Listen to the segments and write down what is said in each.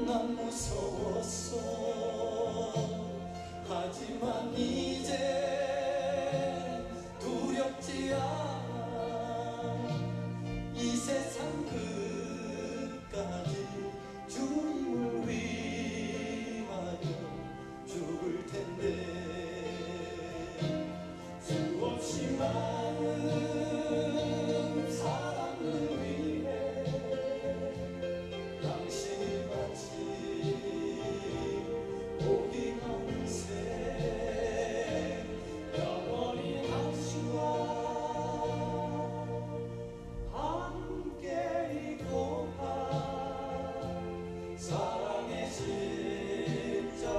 난 무서웠어. 하지만 이제 두렵지 않아. 이 세상 끝까지 주님을 위하여 죽을 텐데. 수없이 많은 사람을 위해 당신이 바친 오기만 새 영원히 당신과 함께 있고파. 사랑의 십자가를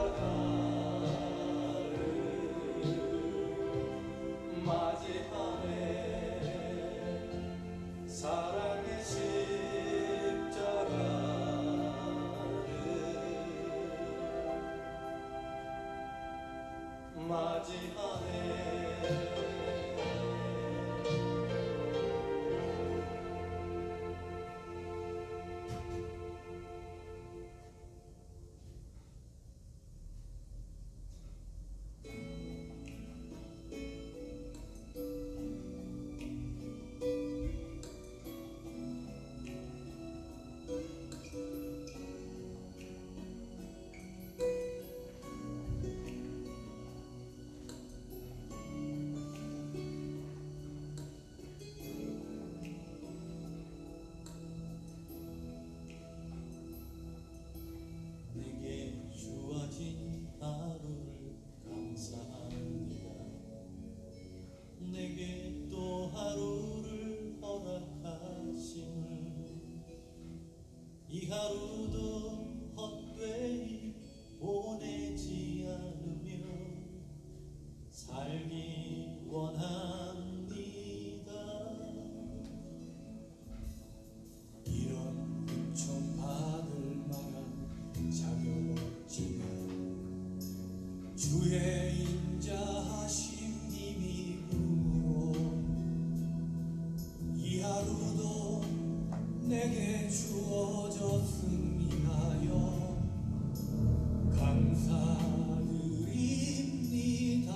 맞이하네. 사랑의 십자가를 맞이하네. 내게 주어진 하루를 감사합니다. 내게 또 하루를 허락하심을. 이 하루도 헛되이 보내지 않으며 살기 원합니다. 이런 훔쳐받을 만한 자격 없지만 주의 인자하심 힘이므로 이 하루도 내게 주어졌음이하여 감사드립니다.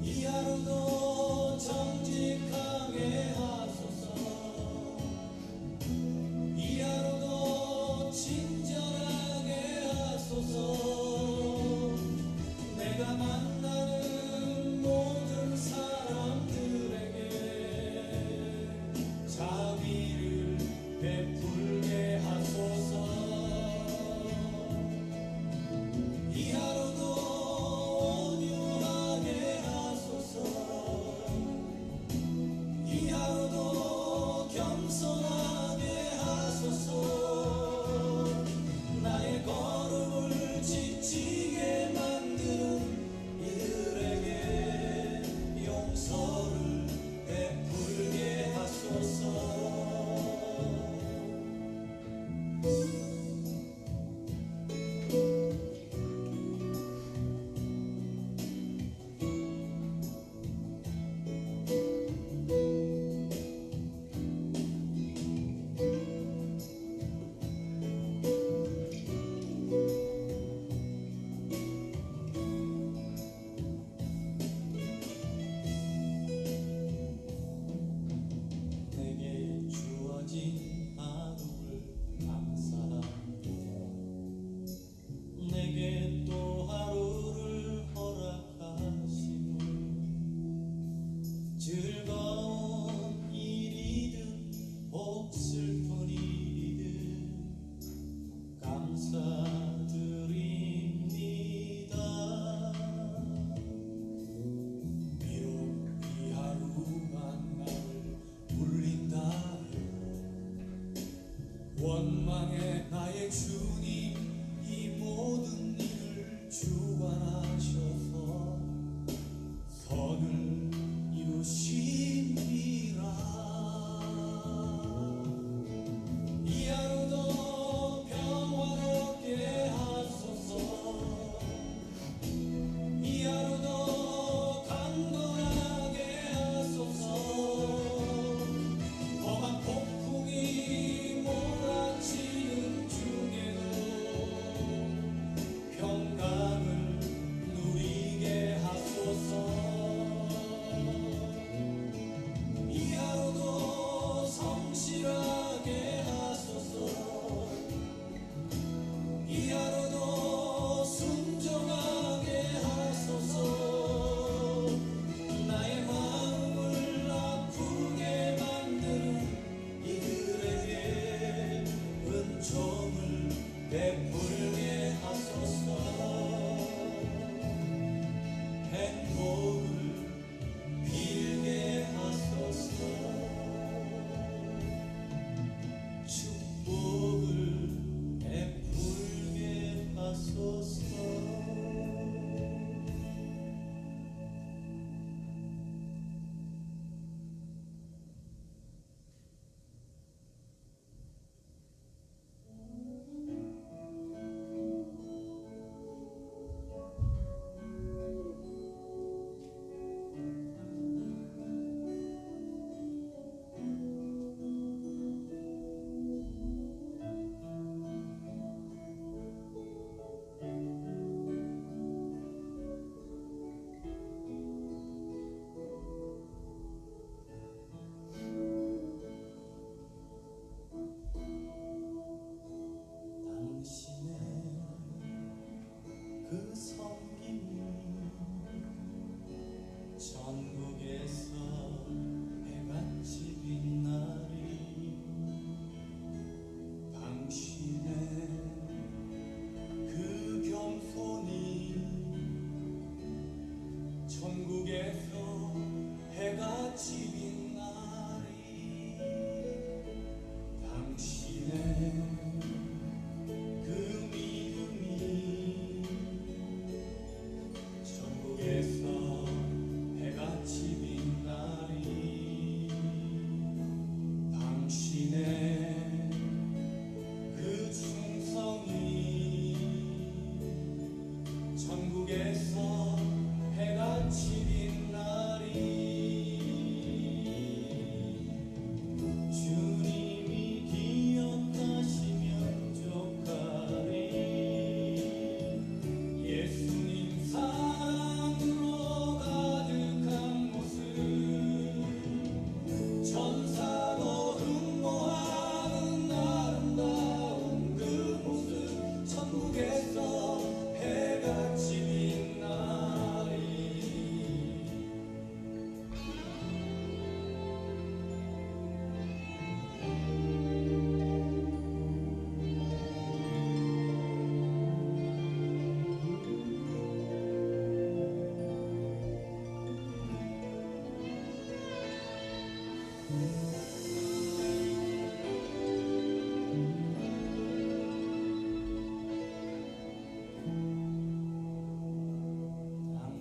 이 하루도 정직하게 하소서. 이 하루도 친절하게 하소서. 내가 만나는 모든 사람들에게 자비를 베풀게 하소서. 이 하루도 온유하게 하소서. 이 하루도 겸손하게 하소서. 나의 걸음을 지치게 만드는 이들에게 용서를 베풀게 하소서. 내게 주어진 하루를 감사합니다. 내게 또 하루를 허락하시고 즐거운 일이든 혹 슬픈 일이든 감사드립니다. 비록 이 하루만 나를 울린다 해도 원망의 나의 주님 이 모든 일을 주관하셔서 선을 이루심이라. 이 하루도 평화롭게 하소서. 이 하루도 강건하게 하소서. 험한 폭풍이 몰아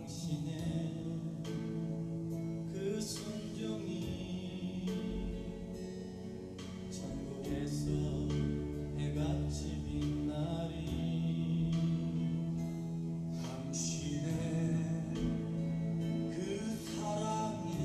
당신의 그 순종이 천국에서 해같이 빛나리. 당신의 그 사랑이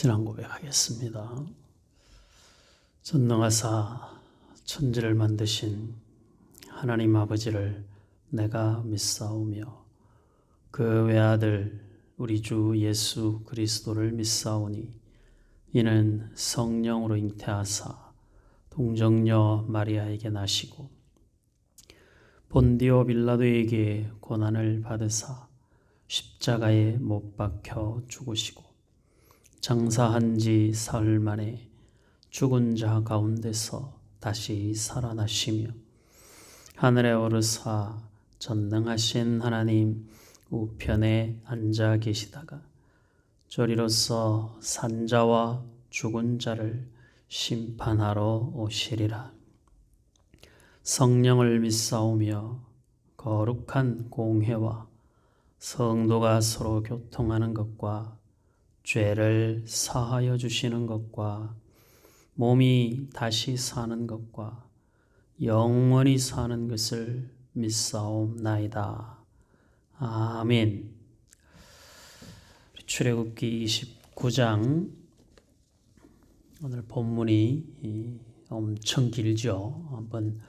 신앙 고백하겠습니다. 전능하사 천지를 만드신 하나님 아버지를 내가 믿사오며 그 외아들 우리 주 예수 그리스도를 믿사오니 이는 성령으로 잉태하사 동정녀 마리아에게 나시고 본디오 빌라도에게 고난을 받으사 십자가에 못 박혀 죽으시고 장사한 지 사흘 만에 죽은 자 가운데서 다시 살아나시며 하늘에 오르사 전능하신 하나님 우편에 앉아 계시다가 저리로서 산자와 죽은 자를 심판하러 오시리라. 성령을 믿사오며 거룩한 공회와 성도가 서로 교통하는 것과 죄를 사하여 주시는 것과 몸이 다시 사는 것과 영원히 사는 것을 믿사옵나이다. 아멘. 출애굽기 29장 오늘 본문이 엄청 길죠. 한번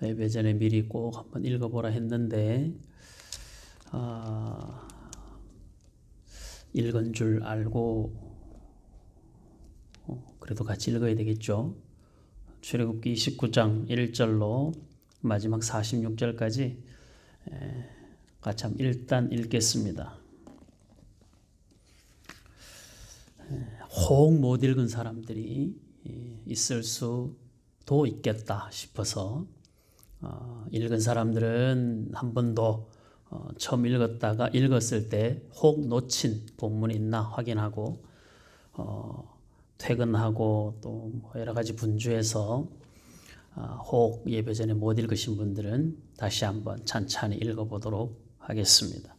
예배 전에 미리 꼭 한번 읽어보라 했는데 읽은 줄 알고 그래도 같이 읽어야 되겠죠. 출애굽기 29장 1절로 마지막 46절까지 같이 한번 일단 읽겠습니다. 혹 못 읽은 사람들이 있을 수도 있겠다 싶어서 읽은 사람들은 한 번도 처음 읽었다가 읽었을 때 혹 놓친 본문이 있나 확인하고 퇴근하고 또 여러 가지 분주해서 혹 예배 전에 못 읽으신 분들은 다시 한번 찬찬히 읽어보도록 하겠습니다.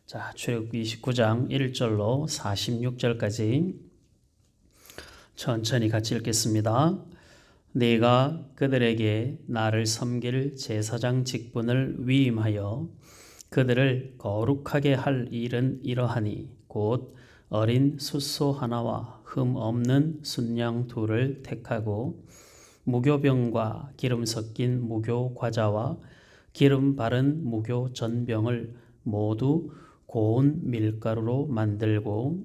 자, 출애굽기 29장 1절로 46절까지 천천히 같이 읽겠습니다. 네가 그들에게 나를 섬길 제사장 직분을 위임하여 그들을 거룩하게 할 일은 이러하니 곧 어린 숫소 하나와 흠 없는 순양 둘을 택하고 무교병과 기름 섞인 무교 과자와 기름 바른 무교 전병을 모두 고운 밀가루로 만들고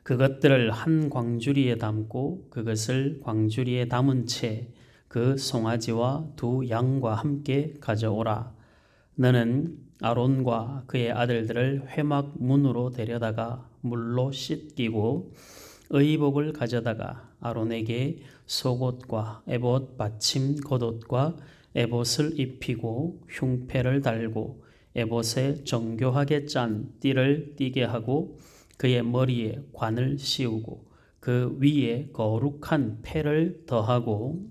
그것들을 한 광주리에 담고 그것을 광주리에 담은 채 그 송아지와 두 양과 함께 가져오라. 너는 아론과 그의 아들들을 회막 문으로 데려다가 물로 씻기고 의복을 가져다가 아론에게 속옷과 에봇 받침 겉옷과 에봇을 입히고 흉패를 달고 에봇에 정교하게 짠 띠를 띠게 하고 그의 머리에 관을 씌우고 그 위에 거룩한 패를 더하고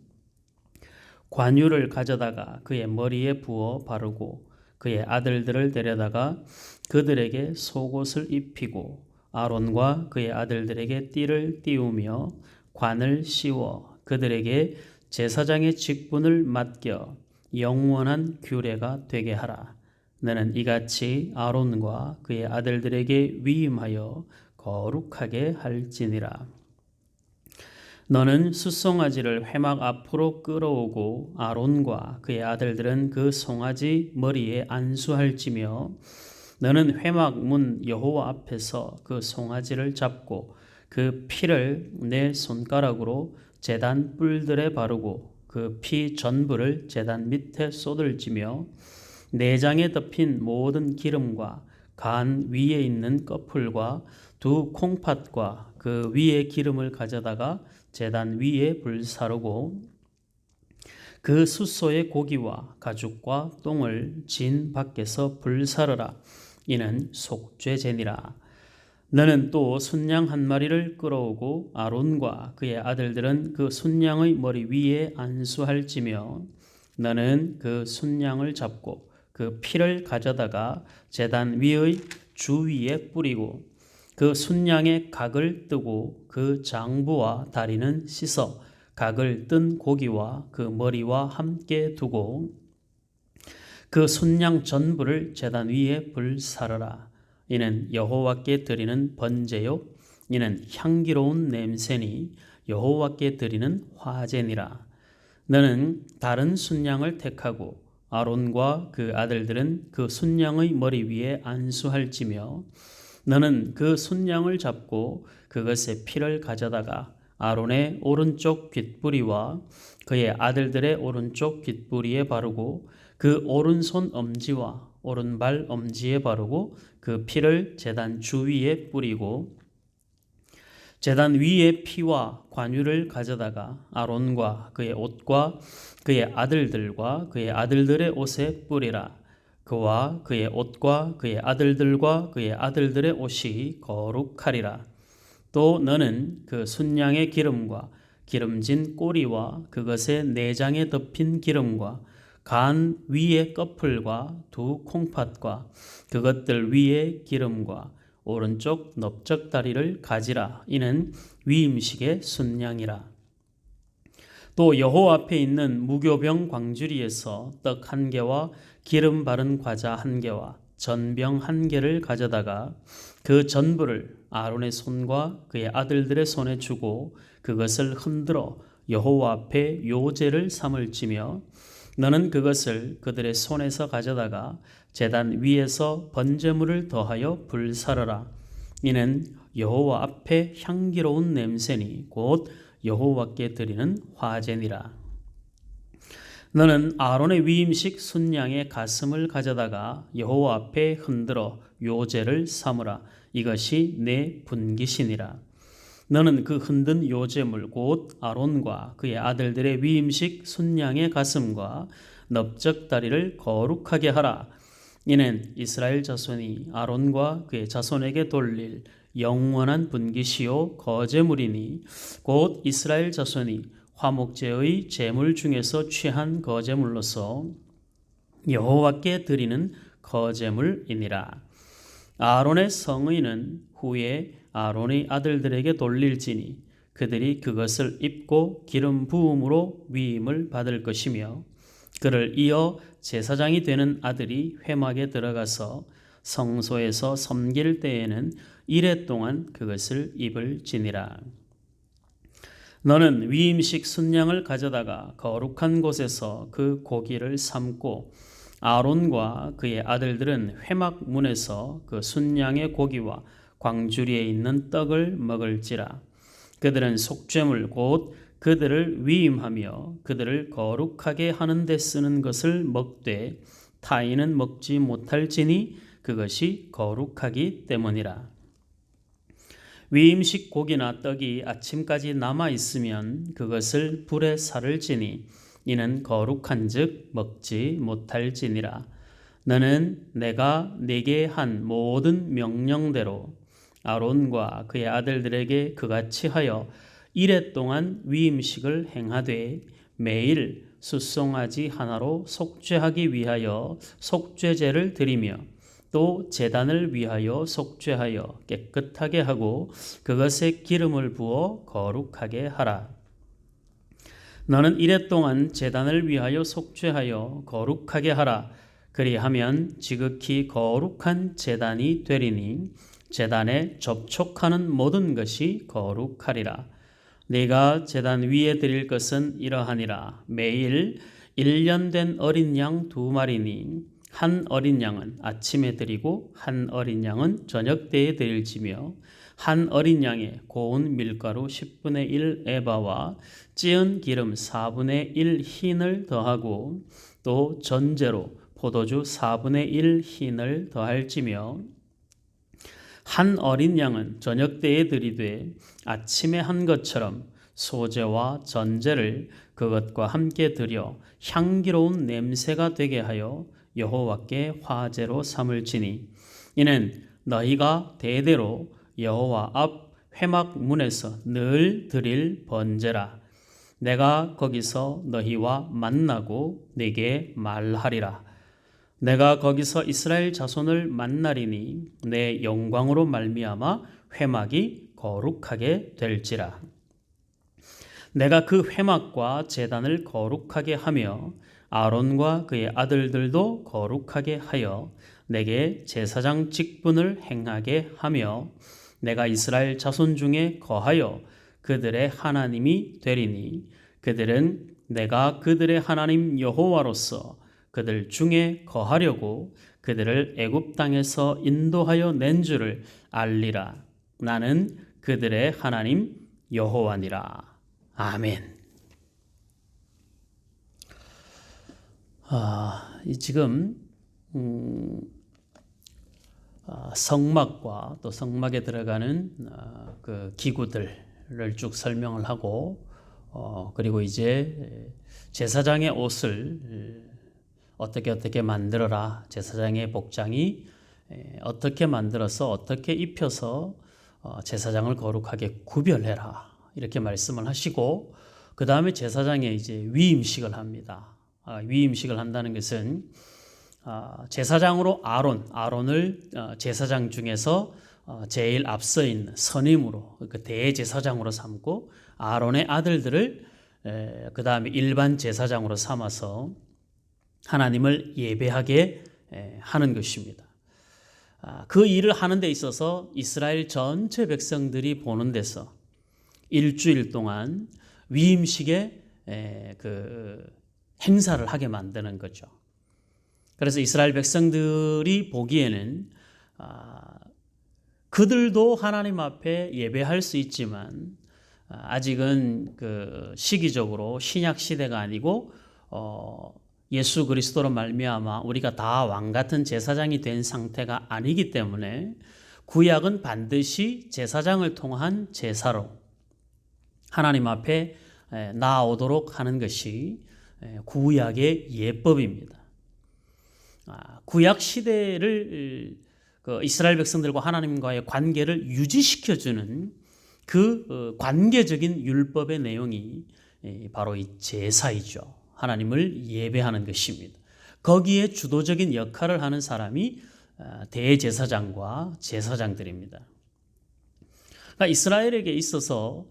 관유를 가져다가 그의 머리에 부어 바르고 그의 아들들을 데려다가 그들에게 속옷을 입히고 아론과 그의 아들들에게 띠를 띄우며 관을 씌워 그들에게 제사장의 직분을 맡겨 영원한 규례가 되게 하라. 너는 이같이 아론과 그의 아들들에게 위임하여 거룩하게 할지니라. 너는 숫송아지를 회막 앞으로 끌어오고 아론과 그의 아들들은 그 송아지 머리에 안수할지며 너는 회막 문 여호와 앞에서 그 송아지를 잡고 그 피를 내 손가락으로 제단 뿔들에 바르고 그 피 전부를 제단 밑에 쏟을지며 내장에 덮인 모든 기름과 간 위에 있는 꺼풀과 두 콩팥과 그 위에 기름을 가져다가 제단 위에 불사르고 그 숫소의 고기와 가죽과 똥을 진 밖에서 불사르라. 이는 속죄제니라. 너는 또 순양 한 마리를 끌어오고 아론과 그의 아들들은 그 순양의 머리 위에 안수할지며 너는 그 순양을 잡고 그 피를 가져다가 제단 위의 주위에 뿌리고 그 순양의 각을 뜨고 그 장부와 다리는 씻어 각을 뜬 고기와 그 머리와 함께 두고 그 순양 전부를 제단 위에 불사르라. 이는 여호와께 드리는 번제요 이는 향기로운 냄새니 여호와께 드리는 화제니라. 너는 다른 순양을 택하고 아론과 그 아들들은 그 순양의 머리 위에 안수할지며 너는 그 순양을 잡고 그것의 피를 가져다가 아론의 오른쪽 귓부리와 그의 아들들의 오른쪽 귓부리에 바르고 그 오른손 엄지와 오른발 엄지에 바르고 그 피를 제단 주위에 뿌리고 제단 위에 피와 관유를 가져다가 아론과 그의 옷과 그의 아들들과 그의 아들들의 옷에 뿌리라. 그와 그의 옷과 그의 아들들과 그의 아들들의 옷이 거룩하리라. 또 너는 그 순양의 기름과 기름진 꼬리와 그것의 내장에 덮인 기름과 간 위의 꺼풀과 두 콩팥과 그것들 위의 기름과 오른쪽 넓적다리를 가지라. 이는 위임식의 순양이라. 또 여호와 앞에 있는 무교병 광주리에서 떡 한 개와 기름 바른 과자 한 개와 전병 한 개를 가져다가 그 전부를 아론의 손과 그의 아들들의 손에 주고 그것을 흔들어 여호와 앞에 요제를 삼을지며 너는 그것을 그들의 손에서 가져다가 제단 위에서 번제물을 더하여 불사르라. 이는 여호와 앞에 향기로운 냄새니 곧 여호와께 드리는 화제니라. 너는 아론의 위임식 순양의 가슴을 가져다가 여호와 앞에 흔들어 요제를 삼으라. 이것이 내 분깃이니라. 너는 그 흔든 요제물 곧 아론과 그의 아들들의 위임식 순양의 가슴과 넓적다리를 거룩하게 하라. 이는 이스라엘 자손이 아론과 그의 자손에게 돌릴 영원한 분깃이요 거제물이니 곧 이스라엘 자손이 화목제의 제물 중에서 취한 거제물로서 여호와께 드리는 거제물이니라. 아론의 성의는 후에 아론의 아들들에게 돌릴지니 그들이 그것을 입고 기름 부음으로 위임을 받을 것이며 그를 이어 제사장이 되는 아들이 회막에 들어가서 성소에서 섬길 때에는 이레 동안 그것을 입을지니라. 너는 위임식 순양을 가져다가 거룩한 곳에서 그 고기를 삶고 아론과 그의 아들들은 회막 문에서 그 순양의 고기와 광주리에 있는 떡을 먹을지라. 그들은 속죄물 곧 그들을 위임하며 그들을 거룩하게 하는 데 쓰는 것을 먹되 타인은 먹지 못할지니 그것이 거룩하기 때문이라. 위임식 고기나 떡이 아침까지 남아 있으면 그것을 불에 살을지니 이는 거룩한즉 먹지 못할지니라. 너는 내가 네게 한 모든 명령대로 아론과 그의 아들들에게 그같이 하여 이레 동안 위임식을 행하되 매일 숫송아지 하나로 속죄하기 위하여 속죄제를 드리며 또 제단을 위하여 속죄하여 깨끗하게 하고 그것에 기름을 부어 거룩하게 하라. 너는 이레 동안 제단을 위하여 속죄하여 거룩하게 하라. 그리하면 지극히 거룩한 제단이 되리니 제단에 접촉하는 모든 것이 거룩하리라. 네가 제단 위에 드릴 것은 이러하니라. 매일 1년 된 어린 양 2마리니 한 어린 양은 아침에 드리고 한 어린 양은 저녁 때에 드릴지며 한 어린 양에 고운 밀가루 10분의 1 에바와 찌은 기름 4분의 1 흰을 더하고 또 전제로 포도주 4분의 1 흰을 더할지며 한 어린 양은 저녁 때에 드리되 아침에 한 것처럼 소제와 전제를 그것과 함께 드려 향기로운 냄새가 되게 하여 여호와께 화제로 삼을지니 이는 너희가 대대로 여호와 앞 회막 문에서 늘 드릴 번제라. 내가 거기서 너희와 만나고 네게 말하리라. 내가 거기서 이스라엘 자손을 만나리니 내 영광으로 말미암아 회막이 거룩하게 될지라. 내가 그 회막과 제단을 거룩하게 하며 아론과 그의 아들들도 거룩하게 하여 내게 제사장 직분을 행하게 하며 내가 이스라엘 자손 중에 거하여 그들의 하나님이 되리니 그들은 내가 그들의 하나님 여호와로서 그들 중에 거하려고 그들을 애굽 땅에서 인도하여 낸 줄을 알리라. 나는 그들의 하나님 여호와니라. 아멘. 지금 성막과 또 성막에 들어가는 그 기구들을 쭉 설명을 하고 그리고 이제 제사장의 옷을 어떻게 만들어라. 제사장의 복장이 어떻게 만들어서 어떻게 입혀서 제사장을 거룩하게 구별해라. 이렇게 말씀을 하시고 그 다음에 제사장의 이제 위임식을 합니다. 위임식을 한다는 것은 제사장으로 아론을 제사장 중에서 제일 앞서 있는 선임으로 그 대제사장으로 삼고 아론의 아들들을 그 다음에 일반 제사장으로 삼아서 하나님을 예배하게 하는 것입니다. 그 일을 하는 데 있어서 이스라엘 전체 백성들이 보는 데서 일주일 동안 위임식의 그 행사를 하게 만드는 거죠. 그래서 이스라엘 백성들이 보기에는 그들도 하나님 앞에 예배할 수 있지만 아직은 그 시기적으로 신약 시대가 아니고 예수 그리스도로 말미암아 우리가 다 왕 같은 제사장이 된 상태가 아니기 때문에 구약은 반드시 제사장을 통한 제사로 하나님 앞에 나아오도록 하는 것이 구약의 예법입니다. 구약 시대를 이스라엘 백성들과 하나님과의 관계를 유지시켜주는 그 관계적인 율법의 내용이 바로 이 제사이죠. 하나님을 예배하는 것입니다. 거기에 주도적인 역할을 하는 사람이 대제사장과 제사장들입니다. 그러니까 이스라엘에게 있어서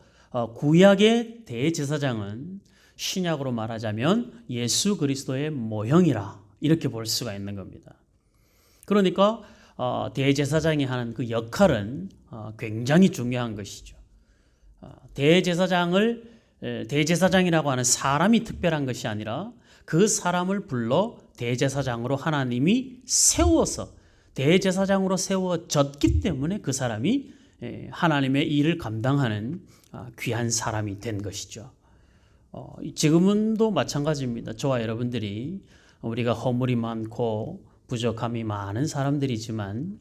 구약의 대제사장은 신약으로 말하자면 예수 그리스도의 모형이라 이렇게 볼 수가 있는 겁니다. 그러니까 대제사장이 하는 그 역할은 굉장히 중요한 것이죠. 대제사장이라고 하는 사람이 특별한 것이 아니라 그 사람을 불러 대제사장으로 하나님이 세워서 대제사장으로 세워졌기 때문에 그 사람이 하나님의 일을 감당하는 귀한 사람이 된 것이죠. 지금도 마찬가지입니다. 저와 여러분들이 우리가 허물이 많고 부족함이 많은 사람들이지만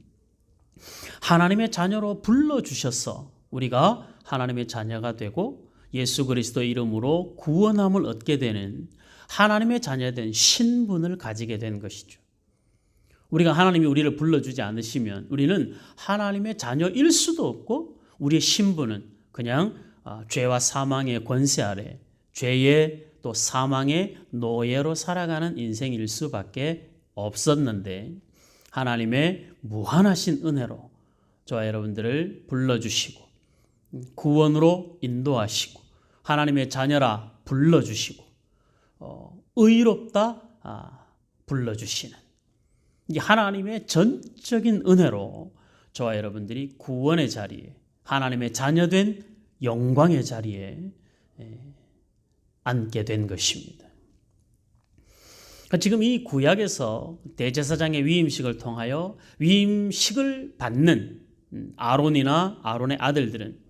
하나님의 자녀로 불러주셔서 우리가 하나님의 자녀가 되고 예수 그리스도 이름으로 구원함을 얻게 되는 하나님의 자녀된 신분을 가지게 된 것이죠. 우리가 하나님이 우리를 불러주지 않으시면 우리는 하나님의 자녀일 수도 없고 우리의 신분은 그냥 죄와 사망의 권세 아래 죄의 또 사망의 노예로 살아가는 인생일 수밖에 없었는데 하나님의 무한하신 은혜로 저와 여러분들을 불러주시고 구원으로 인도하시고 하나님의 자녀라 불러주시고 의롭다 불러주시는 이 하나님의 전적인 은혜로 저와 여러분들이 구원의 자리에 하나님의 자녀된 영광의 자리에 앉게 된 것입니다. 지금 이 구약에서 대제사장의 위임식을 통하여 위임식을 받는 아론이나 아론의 아들들은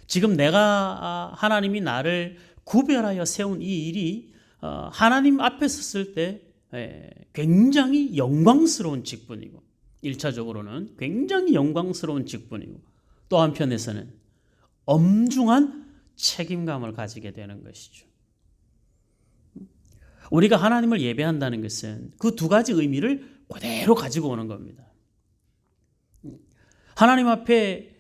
지금 내가 하나님이 나를 구별하여 세운 이 일이 하나님 앞에 섰을 때 굉장히 영광스러운 직분이고 1차적으로는 굉장히 영광스러운 직분이고 또 한편에서는 엄중한 책임감을 가지게 되는 것이죠. 우리가 하나님을 예배한다는 것은 그 두 가지 의미를 그대로 가지고 오는 겁니다. 하나님 앞에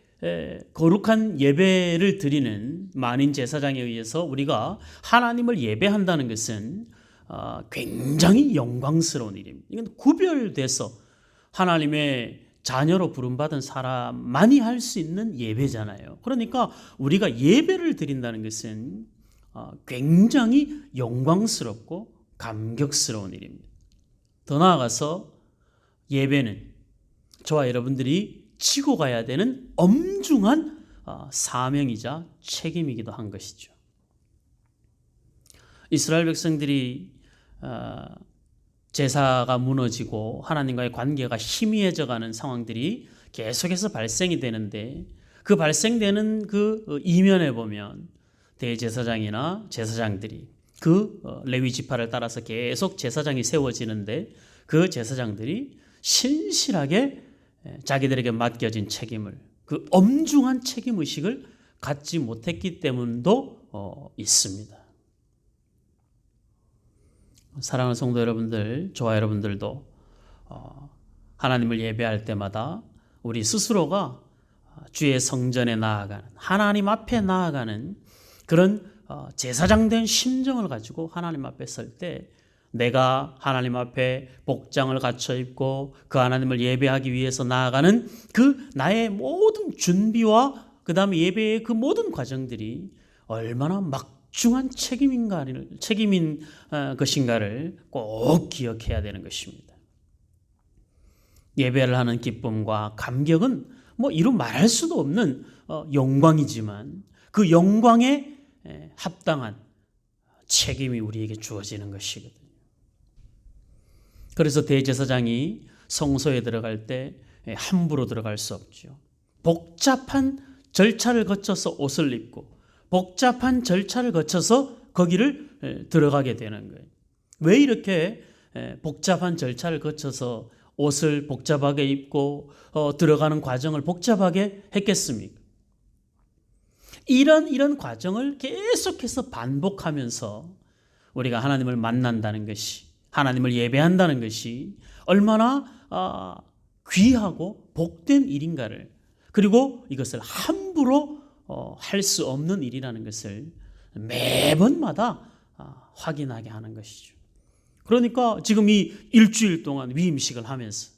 거룩한 예배를 드리는 만인 제사장에 의해서 우리가 하나님을 예배한다는 것은 굉장히 영광스러운 일입니다. 이건 구별돼서 하나님의 자녀로 부름받은 사람만이 할 수 있는 예배잖아요. 그러니까 우리가 예배를 드린다는 것은 굉장히 영광스럽고 감격스러운 일입니다. 더 나아가서 예배는 저와 여러분들이 지고 가야 되는 엄중한 사명이자 책임이기도 한 것이죠. 이스라엘 백성들이 제사가 무너지고 하나님과의 관계가 희미해져가는 상황들이 계속해서 발생이 되는데, 그 발생되는 그 이면에 보면 대제사장이나 제사장들이 그 레위 지파를 따라서 계속 제사장이 세워지는데, 그 제사장들이 신실하게 자기들에게 맡겨진 책임을, 그 엄중한 책임의식을 갖지 못했기 때문도 있습니다. 사랑하는 성도 여러분들, 저와 여러분들도 하나님을 예배할 때마다 우리 스스로가 주의 성전에 나아가는, 하나님 앞에 나아가는 그런 제사장된 심정을 가지고 하나님 앞에 설 때, 내가 하나님 앞에 복장을 갖춰 입고 그 하나님을 예배하기 위해서 나아가는 그 나의 모든 준비와 그 다음에 예배의 그 모든 과정들이 얼마나 막중한 책임인 것인가를 꼭 기억해야 되는 것입니다. 예배를 하는 기쁨과 감격은 이루 말할 수도 없는 영광이지만, 그 영광에 합당한 책임이 우리에게 주어지는 것이거든요. 그래서 대제사장이 성소에 들어갈 때 함부로 들어갈 수 없죠. 복잡한 절차를 거쳐서 옷을 입고 복잡한 절차를 거쳐서 거기를 들어가게 되는 거예요. 왜 이렇게 복잡한 절차를 거쳐서 옷을 복잡하게 입고 들어가는 과정을 복잡하게 했겠습니까? 이런 과정을 계속해서 반복하면서 우리가 하나님을 만난다는 것이, 하나님을 예배한다는 것이 얼마나 귀하고 복된 일인가를, 그리고 이것을 함부로 할 수 없는 일이라는 것을 매번마다 확인하게 하는 것이죠. 그러니까 지금 이 일주일 동안 위임식을 하면서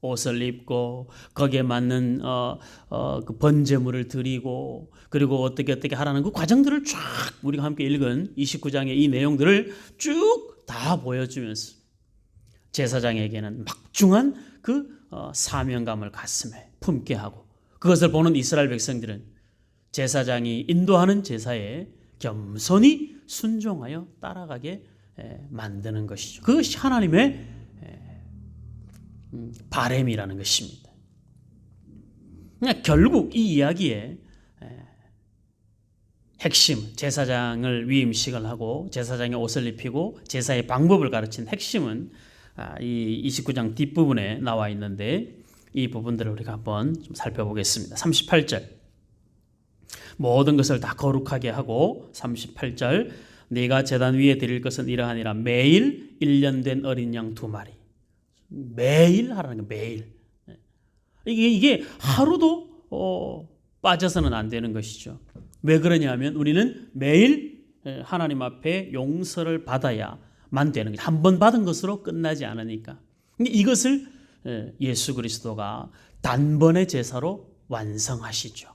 옷을 입고 거기에 맞는 그 번제물을 드리고, 그리고 어떻게 하라는 그 과정들을 쫙 우리가 함께 읽은 29장의 이 내용들을 쭉 다 보여주면서 제사장에게는 막중한 그 사명감을 가슴에 품게 하고, 그것을 보는 이스라엘 백성들은 제사장이 인도하는 제사에 겸손히 순종하여 따라가게 만드는 것이죠. 그것이 하나님의 바람이라는 것입니다. 결국 이 이야기의 핵심, 제사장을 위임식을 하고 제사장의 옷을 입히고 제사의 방법을 가르친 핵심은 이 29장 뒷부분에 나와 있는데, 이 부분들을 우리가 한번 좀 살펴보겠습니다. 38절, 모든 것을 다 거룩하게 하고, 38절, 네가 제단 위에 드릴 것은 이러하니라. 매일 1년 된 어린 양 2마리. 매일 하라는 거, 매일. 이게 하루도 빠져서는 안 되는 것이죠. 왜 그러냐면 우리는 매일 하나님 앞에 용서를 받아야만 되는 거죠. 한 번 받은 것으로 끝나지 않으니까. 이것을 예수 그리스도가 단번의 제사로 완성하시죠.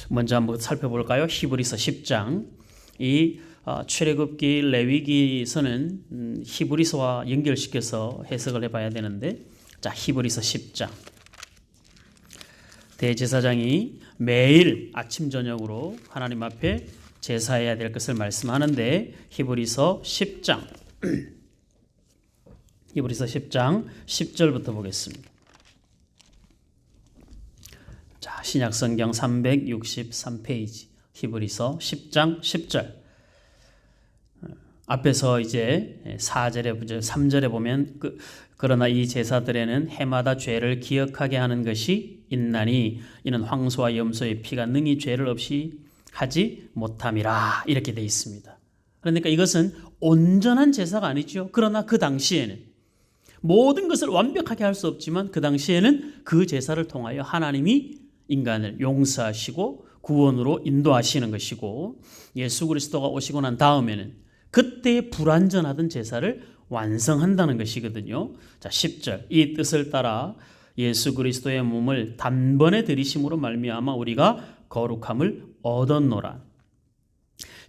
먼저 한번 살펴볼까요? 히브리서 10장. 이 출애굽기, 레위기서는 히브리서와 연결시켜서 해석을 해봐야 되는데, 자, 히브리서 10장. 대제사장이 매일 아침 저녁으로 하나님 앞에 제사해야 될 것을 말씀하는데, 히브리서 10장 히브리서 10장 10절부터 보겠습니다. 자, 신약성경 363페이지 히브리서 10장 10절. 앞에서 이제 4절에 3절에 보면 그러나 이 제사들에는 해마다 죄를 기억하게 하는 것이 있나니 이는 황소와 염소의 피가 능히 죄를 없이 하지 못함이라, 이렇게 되어 있습니다. 그러니까 이것은 온전한 제사가 아니죠. 그러나 그 당시에는 모든 것을 완벽하게 할 수 없지만 그 당시에는 그 제사를 통하여 하나님이 인간을 용서하시고 구원으로 인도하시는 것이고, 예수 그리스도가 오시고 난 다음에는 그때의 불완전하던 제사를 완성한다는 것이거든요. 자, 10절. 이 뜻을 따라 예수 그리스도의 몸을 단번에 들이심으로 말미암아 우리가 거룩함을 얻었노라.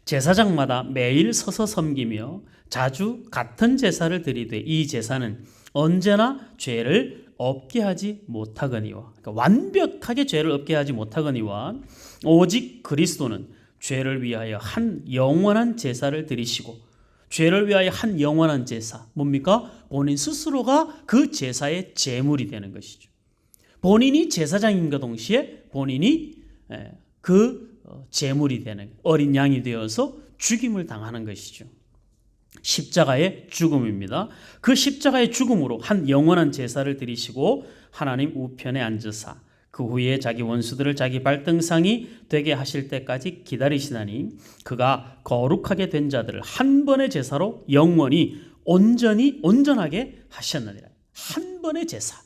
제사장마다 매일 서서 섬기며 자주 같은 제사를 드리되 이 제사는 언제나 죄를 없게 하지 못하거니와, 그러니까 완벽하게 죄를 없게 하지 못하거니와 오직 그리스도는 죄를 위하여 한 영원한 제사를 드리시고, 죄를 위하여 한 영원한 제사 뭡니까? 본인 스스로가 그 제사의 제물이 되는 것이죠. 본인이 제사장인과 동시에 본인이 그 제물이 되는 어린 양이 되어서 죽임을 당하는 것이죠. 십자가의 죽음입니다. 그 십자가의 죽음으로 한 영원한 제사를 드리시고 하나님 우편에 앉으사 그 후에 자기 원수들을 자기 발등상이 되게 하실 때까지 기다리시나니 그가 거룩하게 된 자들을 한 번의 제사로 영원히 온전하게 하셨느니라. 한 번의 제사,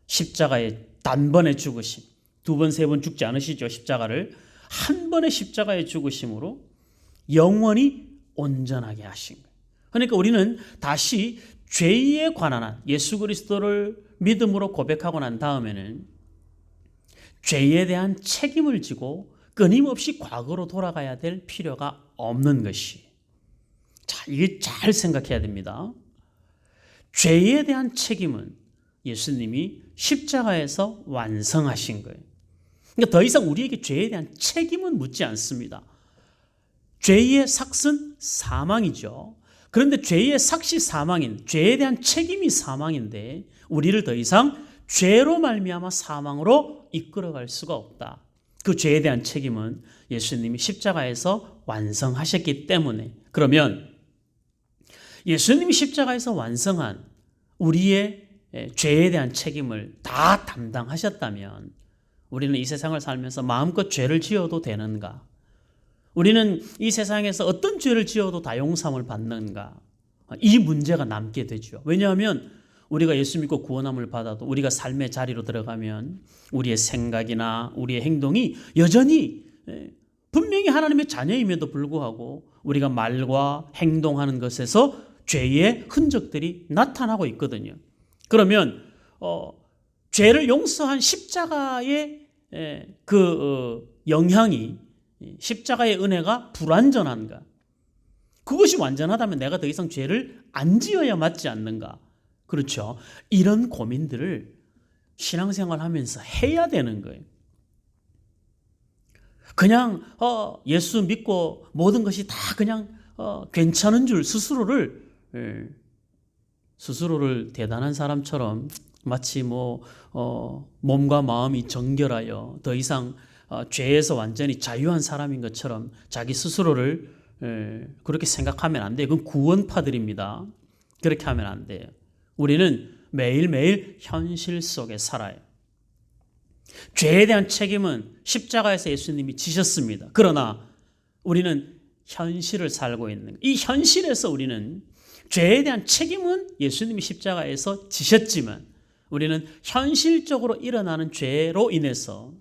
십자가의 단번에 죽으심, 두 번, 세 번 죽지 않으시죠. 십자가를 한 번의 십자가의 죽으심으로 영원히 온전하게 하신 거예요. 그러니까 우리는 다시 죄에 관한 한 예수 그리스도를 믿음으로 고백하고 난 다음에는 죄에 대한 책임을 지고 끊임없이 과거로 돌아가야 될 필요가 없는 것이. 자, 이게 잘 생각해야 됩니다. 죄에 대한 책임은 예수님이 십자가에서 완성하신 거예요. 그러니까 더 이상 우리에게 죄에 대한 책임은 묻지 않습니다. 죄의 삭은 사망이죠. 그런데 죄의 삭이 사망인, 죄에 대한 책임이 사망인데 우리를 더 이상 죄로 말미암아 사망으로 이끌어갈 수가 없다. 그 죄에 대한 책임은 예수님이 십자가에서 완성하셨기 때문에, 그러면 예수님이 십자가에서 완성한 우리의 죄에 대한 책임을 다 담당하셨다면 우리는 이 세상을 살면서 마음껏 죄를 지어도 되는가? 우리는 이 세상에서 어떤 죄를 지어도 다 용서함을 받는가? 이 문제가 남게 되죠. 왜냐하면 우리가 예수 믿고 구원함을 받아도 우리가 삶의 자리로 들어가면 우리의 생각이나 우리의 행동이 여전히 분명히 하나님의 자녀임에도 불구하고 우리가 말과 행동하는 것에서 죄의 흔적들이 나타나고 있거든요. 그러면 죄를 용서한 십자가의 영향이, 십자가의 은혜가 불완전한가? 그것이 완전하다면 내가 더 이상 죄를 안 지어야 맞지 않는가? 그렇죠. 이런 고민들을 신앙생활 하면서 해야 되는 거예요. 그냥 예수 믿고 모든 것이 다 그냥 괜찮은 줄 스스로를 대단한 사람처럼 마치 몸과 마음이 정결하여 더 이상 죄에서 완전히 자유한 사람인 것처럼 자기 스스로를 그렇게 생각하면 안 돼요. 그건 구원파들입니다. 그렇게 하면 안 돼요. 우리는 매일매일 현실 속에 살아요. 죄에 대한 책임은 십자가에서 예수님이 지셨습니다. 그러나 우리는 현실을 살고 있는 거예요. 이 현실에서 우리는 죄에 대한 책임은 예수님이 십자가에서 지셨지만 우리는 현실적으로 일어나는 죄로 인해서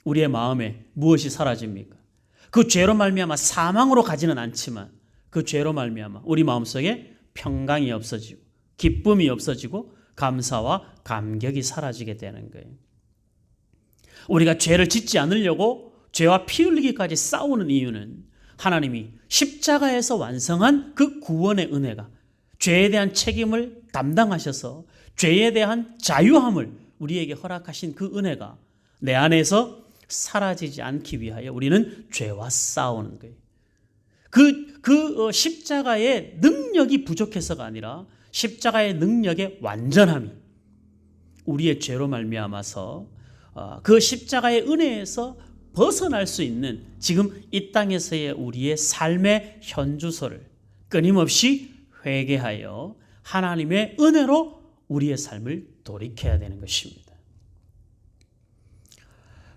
우리의 마음에 무엇이 사라집니까? 그 죄로 말미암아 사망으로 가지는 않지만 그 죄로 말미암아 우리 마음속에 평강이 없어지고 기쁨이 없어지고 감사와 감격이 사라지게 되는 거예요. 우리가 죄를 짓지 않으려고 죄와 피 흘리기까지 싸우는 이유는 하나님이 십자가에서 완성한 그 구원의 은혜가 죄에 대한 책임을 담당하셔서 죄에 대한 자유함을 우리에게 허락하신 그 은혜가 내 안에서 사라지지 않기 위하여 우리는 죄와 싸우는 거예요. 그 십자가의 능력이 부족해서가 아니라 십자가의 능력의 완전함이 우리의 죄로 말미암아서 그 십자가의 은혜에서 벗어날 수 있는 지금 이 땅에서의 우리의 삶의 현주소를 끊임없이 회개하여 하나님의 은혜로 우리의 삶을 돌이켜야 되는 것입니다.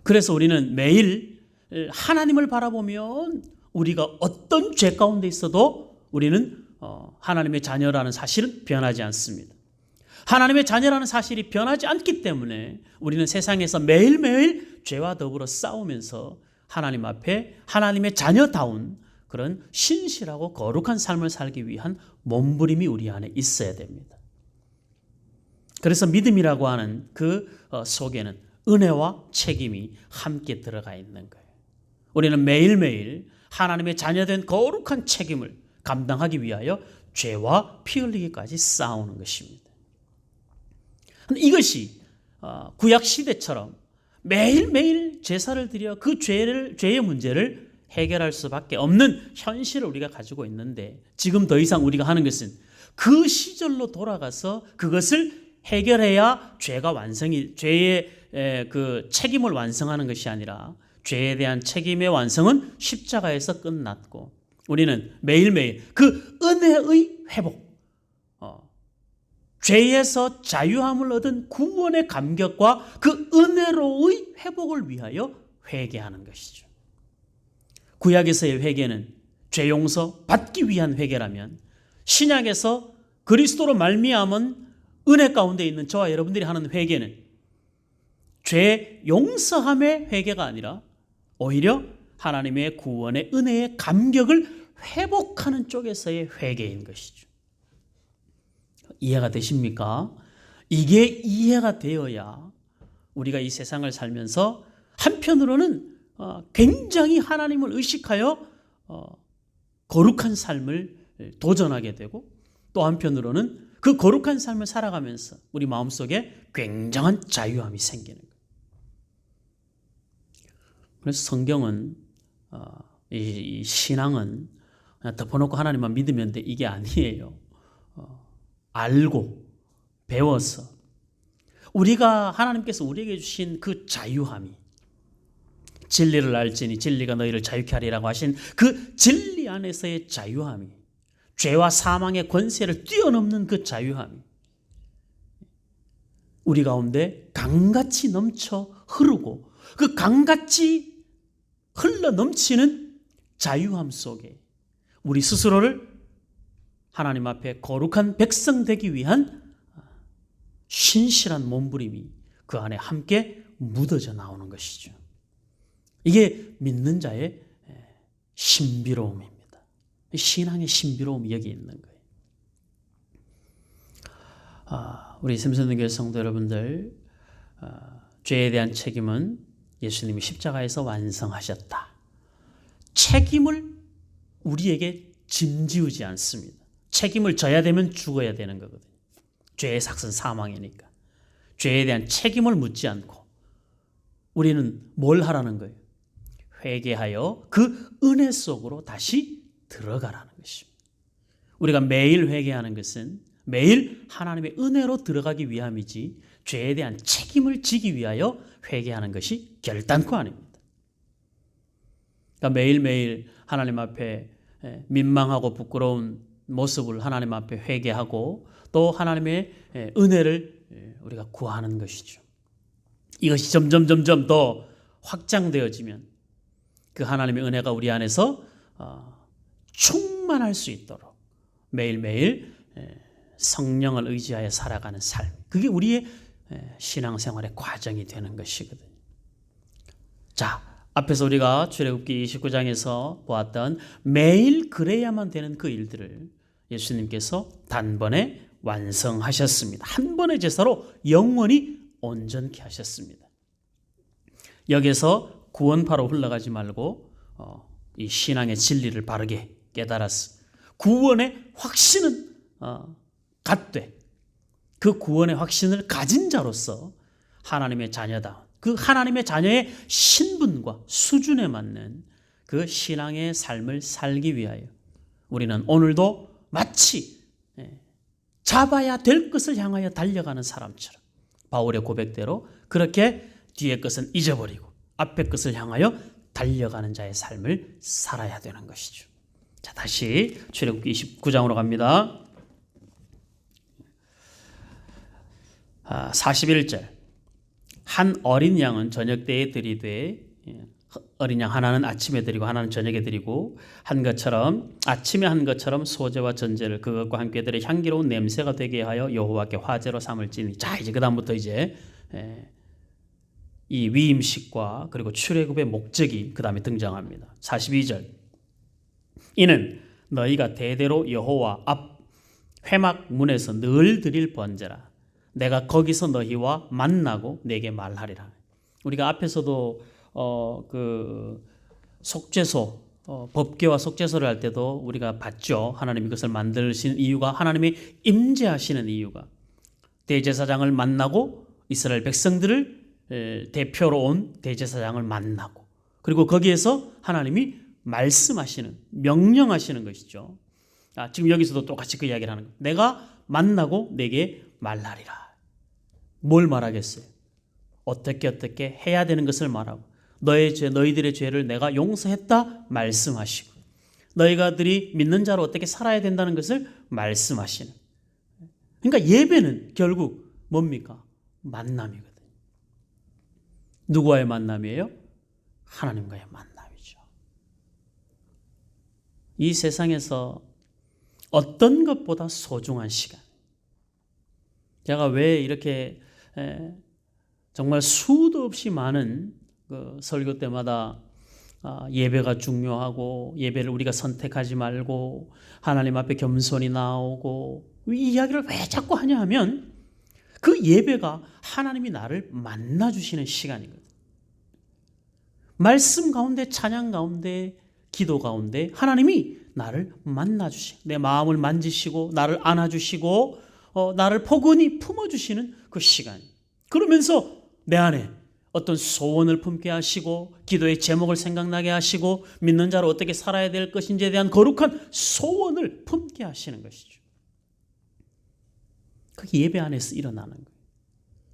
그래서 우리는 매일 하나님을 바라보면 우리가 어떤 죄 가운데 있어도 우리는 하나님의 자녀라는 사실은 변하지 않습니다. 하나님의 자녀라는 사실이 변하지 않기 때문에 우리는 세상에서 매일매일 죄와 더불어 싸우면서 하나님 앞에 하나님의 자녀다운 그런 신실하고 거룩한 삶을 살기 위한 몸부림이 우리 안에 있어야 됩니다. 그래서 믿음이라고 하는 그 속에는 은혜와 책임이 함께 들어가 있는 거예요. 우리는 매일매일 하나님의 자녀된 거룩한 책임을 감당하기 위하여 죄와 피 흘리기까지 싸우는 것입니다. 이것이 구약 시대처럼 매일매일 제사를 드려 그 죄의 문제를 해결할 수밖에 없는 현실을 우리가 가지고 있는데, 지금 더 이상 우리가 하는 것은 그 시절로 돌아가서 그것을 해결해야 죄의 그 책임을 완성하는 것이 아니라, 죄에 대한 책임의 완성은 십자가에서 끝났고, 우리는 매일매일 그 은혜의 회복, 죄에서 자유함을 얻은 구원의 감격과 그 은혜로의 회복을 위하여 회개하는 것이죠. 구약에서의 회개는 죄 용서 받기 위한 회개라면, 신약에서 그리스도로 말미암은 은혜 가운데 있는 저와 여러분들이 하는 회개는 죄 용서함의 회개가 아니라 오히려 하나님의 구원의 은혜의 감격을 회복하는 쪽에서의 회개인 것이죠. 이해가 되십니까? 이게 이해가 되어야 우리가 이 세상을 살면서 한편으로는 굉장히 하나님을 의식하여 거룩한 삶을 도전하게 되고, 또 한편으로는 그 거룩한 삶을 살아가면서 우리 마음속에 굉장한 자유함이 생기는 거예요. 그래서 성경은 이 신앙은 그냥 덮어놓고 하나님만 믿으면 돼, 이게 아니에요. 알고 배워서 우리가 하나님께서 우리에게 주신 그 자유함이, 진리를 알지니 진리가 너희를 자유케 하리라고 하신 그 진리 안에서의 자유함이, 죄와 사망의 권세를 뛰어넘는 그 자유함이 우리 가운데 강같이 넘쳐 흐르고, 그 강같이 흘러 넘치는 자유함 속에 우리 스스로를 하나님 앞에 거룩한 백성 되기 위한 신실한 몸부림이 그 안에 함께 묻어져 나오는 것이죠. 이게 믿는 자의 신비로움입니다. 신앙의 신비로움이 여기 있는 거예요. 우리 샘선교회 성도 여러분들, 죄에 대한 책임은 예수님이 십자가에서 완성하셨다. 책임을 우리에게 짐지우지 않습니다. 책임을 져야 되면 죽어야 되는 거거든요. 죄의 삭은 사망이니까. 죄에 대한 책임을 묻지 않고 우리는 뭘 하라는 거예요? 회개하여 그 은혜 속으로 다시 들어가라는 것입니다. 우리가 매일 회개하는 것은 매일 하나님의 은혜로 들어가기 위함이지, 죄에 대한 책임을 지기 위하여 회개하는 것이 결단코 아닙니다. 그러니까 매일매일 하나님 앞에 민망하고 부끄러운 모습을 하나님 앞에 회개하고, 또 하나님의 은혜를 우리가 구하는 것이죠. 이것이 점점 더 확장되어지면 그 하나님의 은혜가 우리 안에서 충만할 수 있도록 매일매일 성령을 의지하여 살아가는 삶, 그게 우리의 신앙생활의 과정이 되는 것이거든요. 자, 앞에서 우리가 출애굽기 29장에서 보았던 매일 그래야만 되는 그 일들을 예수님께서 단번에 완성하셨습니다. 한 번의 제사로 영원히 온전케 하셨습니다. 여기서 구원파로 흘러가지 말고 이 신앙의 진리를 바르게 깨달았어. 구원의 확신은 갖되 그 구원의 확신을 가진 자로서 하나님의 자녀다, 그 하나님의 자녀의 신분과 수준에 맞는 그 신앙의 삶을 살기 위하여 우리는 오늘도 마치 잡아야 될 것을 향하여 달려가는 사람처럼 바울의 고백대로 그렇게 뒤의 것은 잊어버리고 앞의 것을 향하여 달려가는 자의 삶을 살아야 되는 것이죠. 자, 다시 출애굽기 29장으로 갑니다. 41절. 한 어린 양은 저녁 때에 드리되, 어린 양 하나는 아침에 드리고 하나는 저녁에 드리고 한 것처럼, 아침에 한 것처럼 소제와 전제를 그것과 함께 드려 향기로운 냄새가 되게 하여 여호와께 화제로 삼을지니. 자, 이제 그다음부터 이제 이 위임식과 그리고 출애굽의 목적이 그 다음에 등장합니다. 42절. 이는 너희가 대대로 여호와 앞 회막 문에서 늘 드릴 번제라. 내가 거기서 너희와 만나고 내게 말하리라. 우리가 앞에서도 그 속죄소, 법궤와 속죄소를 할 때도 우리가 봤죠. 하나님이 그것을 만드신 이유가, 하나님이 임재하시는 이유가 대제사장을 만나고 이스라엘 백성들을 대표로 온 대제사장을 만나고 그리고 거기에서 하나님이 말씀하시는 명령하시는 것이죠. 지금 여기서도 똑같이 그 이야기를 하는 거예요. 내가 만나고 내게 말하리라. 뭘 말하겠어요? 어떻게 해야 되는 것을 말하고 너희들의 죄를 내가 용서했다 말씀하시고 너희가들이 믿는 자로 어떻게 살아야 된다는 것을 말씀하시는. 그러니까 예배는 결국 뭡니까? 만남이거든요. 누구와의 만남이에요? 하나님과의 만남이죠. 이 세상에서 어떤 것보다 소중한 시간. 제가 왜 이렇게 정말 수도 없이 많은 그 설교 때마다 예배가 중요하고 예배를 우리가 선택하지 말고 하나님 앞에 겸손히 나오고 이 이야기를 왜 자꾸 하냐 하면 그 예배가 하나님이 나를 만나주시는 시간이거든요. 말씀 가운데 찬양 가운데 기도 가운데 하나님이 나를 만나주시고 내 마음을 만지시고 나를 안아주시고 나를 포근히 품어주시는 그 시간. 그러면서 내 안에 어떤 소원을 품게 하시고 기도의 제목을 생각나게 하시고 믿는 자로 어떻게 살아야 될 것인지에 대한 거룩한 소원을 품게 하시는 것이죠. 그게 예배 안에서 일어나는 거예요.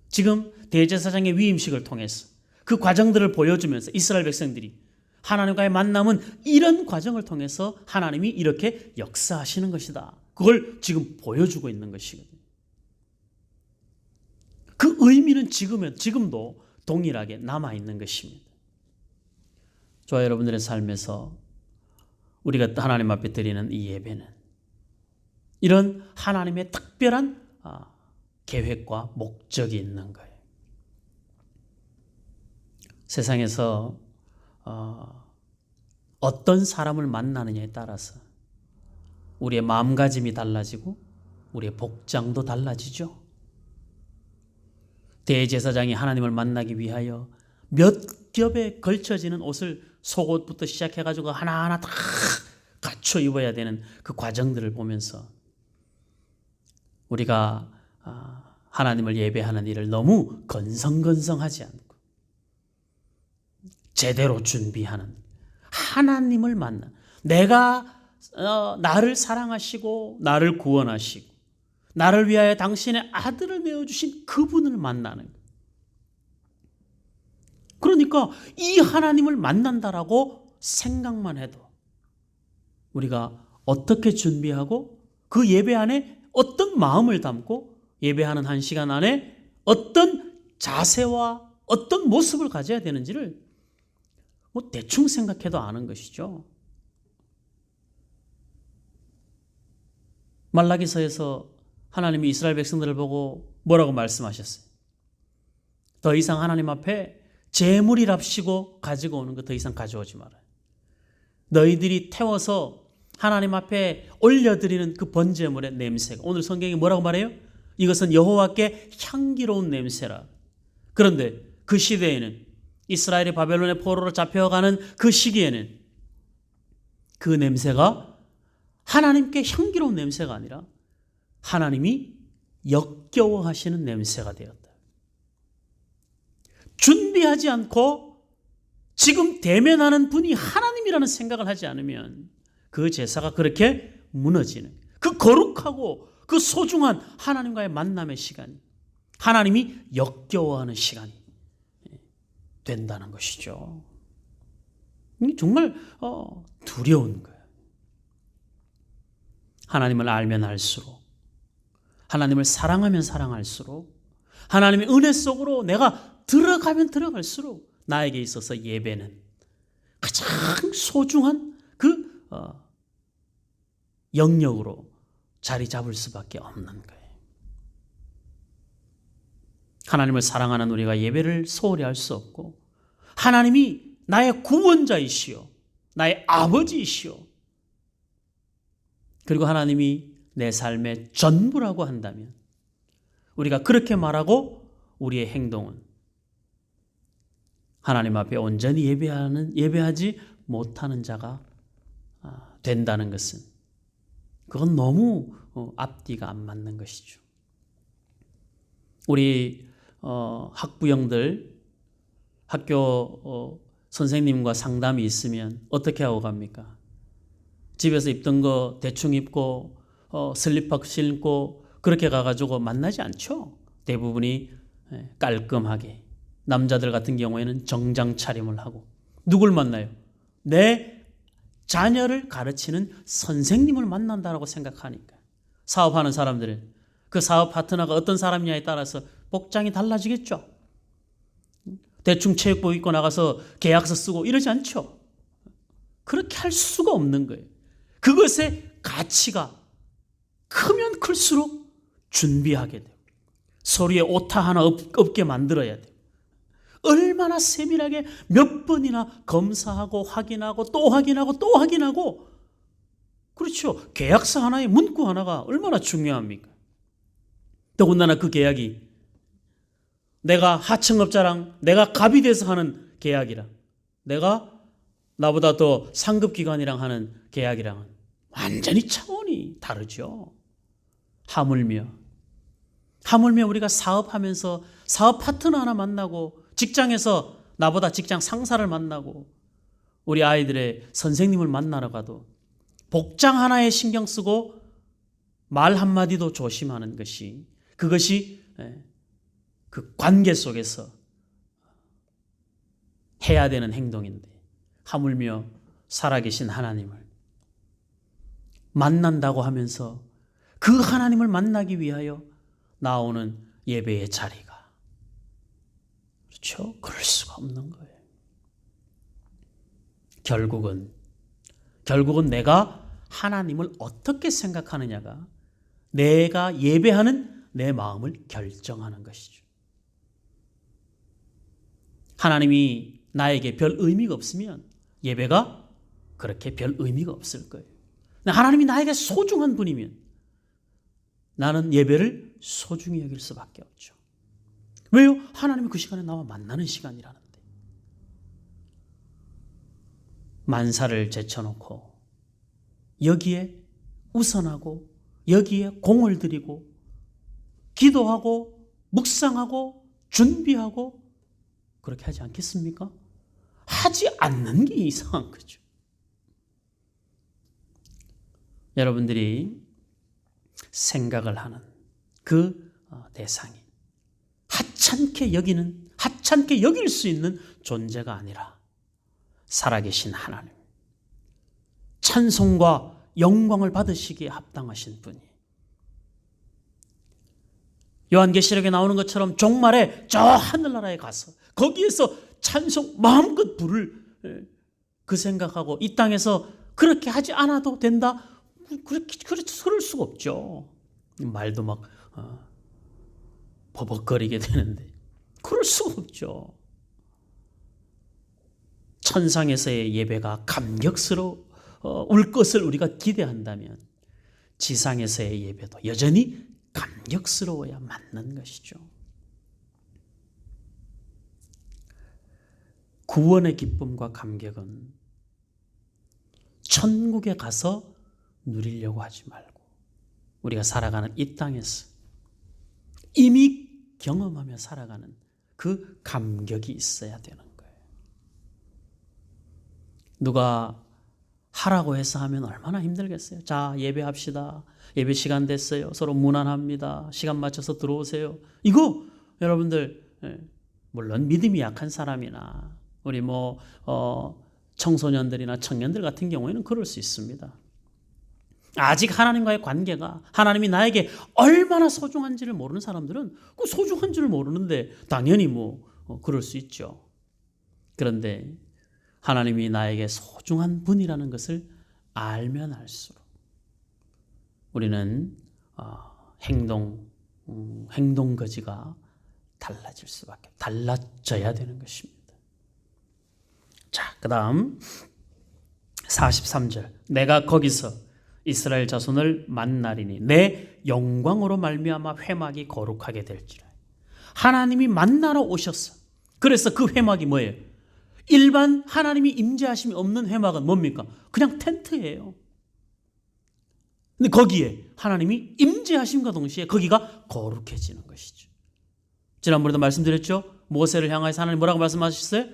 지금 대제사장의 위임식을 통해서 그 과정들을 보여주면서 이스라엘 백성들이 하나님과의 만남은 이런 과정을 통해서 하나님이 이렇게 역사하시는 것이다. 그걸 지금 보여주고 있는 것이거든요. 그 의미는 지금도 동일하게 남아있는 것입니다. 저와 여러분들의 삶에서 우리가 하나님 앞에 드리는 이 예배는 이런 하나님의 특별한 계획과 목적이 있는 거예요. 세상에서 어떤 사람을 만나느냐에 따라서 우리의 마음가짐이 달라지고 우리의 복장도 달라지죠. 대제사장이 하나님을 만나기 위하여 몇 겹에 걸쳐지는 옷을 속옷부터 시작해가지고 하나하나 다 갖춰 입어야 되는 그 과정들을 보면서 우리가 하나님을 예배하는 일을 너무 건성건성하지 않고 제대로 준비하는 하나님을 만나 내가 나를 사랑하시고 나를 구원하시고 나를 위하여 당신의 아들을 내어주신 그분을 만나는 거예요. 그러니까 이 하나님을 만난다라고 생각만 해도 우리가 어떻게 준비하고 그 예배 안에 어떤 마음을 담고 예배하는 한 시간 안에 어떤 자세와 어떤 모습을 가져야 되는지를 대충 생각해도 아는 것이죠. 말라기서에서 하나님이 이스라엘 백성들을 보고 뭐라고 말씀하셨어요? 더 이상 하나님 앞에 제물이랍시고 가지고 오는 거 더 이상 가져오지 마라. 너희들이 태워서 하나님 앞에 올려드리는 그 번제물의 냄새가 오늘 성경이 뭐라고 말해요? 이것은 여호와께 향기로운 냄새라. 그런데 그 시대에는 이스라엘이 바벨론의 포로로 잡혀가는 그 시기에는 그 냄새가 하나님께 향기로운 냄새가 아니라 하나님이 역겨워하시는 냄새가 되었다. 준비하지 않고 지금 대면하는 분이 하나님이라는 생각을 하지 않으면 그 제사가 그렇게 무너지는 그 거룩하고 그 소중한 하나님과의 만남의 시간, 하나님이 역겨워하는 시간이 된다는 것이죠. 이게 정말 두려운 거예요. 하나님을 알면 알수록 하나님을 사랑하면 사랑할수록 하나님의 은혜 속으로 내가 들어가면 들어갈수록 나에게 있어서 예배는 가장 소중한 그 영역으로 자리 잡을 수밖에 없는 거예요. 하나님을 사랑하는 우리가 예배를 소홀히 할 수 없고 하나님이 나의 구원자이시오 나의 아버지이시오 그리고 하나님이 내 삶의 전부라고 한다면 우리가 그렇게 말하고 우리의 행동은 하나님 앞에 온전히 예배하지 못하는 자가 된다는 것은 그건 너무 앞뒤가 안 맞는 것이죠. 우리 학부형들 학교 선생님과 상담이 있으면 어떻게 하고 갑니까? 집에서 입던 거 대충 입고 슬리퍼 신고 그렇게 가가지고 만나지 않죠. 대부분이 깔끔하게, 남자들 같은 경우에는 정장 차림을 하고 누굴 만나요? 내 자녀를 가르치는 선생님을 만난다라고 생각하니까. 사업하는 사람들은 그 사업 파트너가 어떤 사람이냐에 따라서 복장이 달라지겠죠. 대충 체육복 입고 나가서 계약서 쓰고 이러지 않죠. 그렇게 할 수가 없는 거예요. 그것의 가치가 크면 클수록 준비하게 돼요. 서로의 오타 하나 없게 만들어야 돼요. 얼마나 세밀하게 몇 번이나 검사하고 확인하고 또 확인하고 또 확인하고. 그렇죠. 계약서 하나에 문구 하나가 얼마나 중요합니까? 더군다나 그 계약이 내가 하청업자랑 내가 갑이 돼서 하는 계약이랑 내가 나보다 더 상급 기관이랑 하는 계약이랑은 완전히 차원이 다르죠. 하물며 우리가 사업하면서 사업 파트너 하나 만나고 직장에서 나보다 직장 상사를 만나고 우리 아이들의 선생님을 만나러 가도 복장 하나에 신경 쓰고 말 한마디도 조심하는 것이 그것이 그 관계 속에서 해야 되는 행동인데 하물며 살아계신 하나님을 만난다고 하면서 그 하나님을 만나기 위하여 나오는 예배의 자리가 그렇죠? 그럴 수가 없는 거예요. 결국은 내가 하나님을 어떻게 생각하느냐가 내가 예배하는 내 마음을 결정하는 것이죠. 하나님이 나에게 별 의미가 없으면 예배가 그렇게 별 의미가 없을 거예요. 하나님이 나에게 소중한 분이면 나는 예배를 소중히 여길 수밖에 없죠. 왜요? 하나님이 그 시간에 나와 만나는 시간이라는데. 만사를 제쳐놓고 여기에 우선하고 여기에 공을 들이고 기도하고 묵상하고 준비하고 그렇게 하지 않겠습니까? 하지 않는 게 이상한 거죠. 여러분들이 생각을 하는 그 대상이 하찮게 여길 수 있는 존재가 아니라 살아계신 하나님, 찬송과 영광을 받으시기에 합당하신 분이 요한계시록에 나오는 것처럼 종말에 저 하늘나라에 가서 거기에서 찬송 마음껏 부를 그 생각하고 이 땅에서 그렇게 하지 않아도 된다. 그럴 수가 없죠. 말도 막 버벅거리게 되는데 그럴 수가 없죠. 천상에서의 예배가 감격스러울 것을 우리가 기대한다면 지상에서의 예배도 여전히 감격스러워야 맞는 것이죠. 구원의 기쁨과 감격은 천국에 가서 누리려고 하지 말고 우리가 살아가는 이 땅에서 이미 경험하며 살아가는 그 감격이 있어야 되는 거예요. 누가 하라고 해서 하면 얼마나 힘들겠어요. 자, 예배합시다. 예배 시간 됐어요. 서로 문안합니다. 시간 맞춰서 들어오세요. 이거 여러분들 물론 믿음이 약한 사람이나 우리 청소년들이나 청년들 같은 경우에는 그럴 수 있습니다. 아직 하나님과의 관계가 하나님이 나에게 얼마나 소중한지를 모르는 사람들은 그 소중한 줄 모르는데 당연히 그럴 수 있죠. 그런데 하나님이 나에게 소중한 분이라는 것을 알면 알수록 우리는 행동 거지가 달라져야 되는 것입니다. 자, 그다음 43절 내가 거기서 이스라엘 자손을 만나리니 내 영광으로 말미암아 회막이 거룩하게 될지라. 하나님이 만나러 오셨어. 그래서 그 회막이 뭐예요? 일반 하나님이 임재하심이 없는 회막은 뭡니까? 그냥 텐트예요. 근데 거기에 하나님이 임재하심과 동시에 거기가 거룩해지는 것이죠. 지난번에도 말씀드렸죠. 모세를 향하여서 하나님 뭐라고 말씀하셨어요?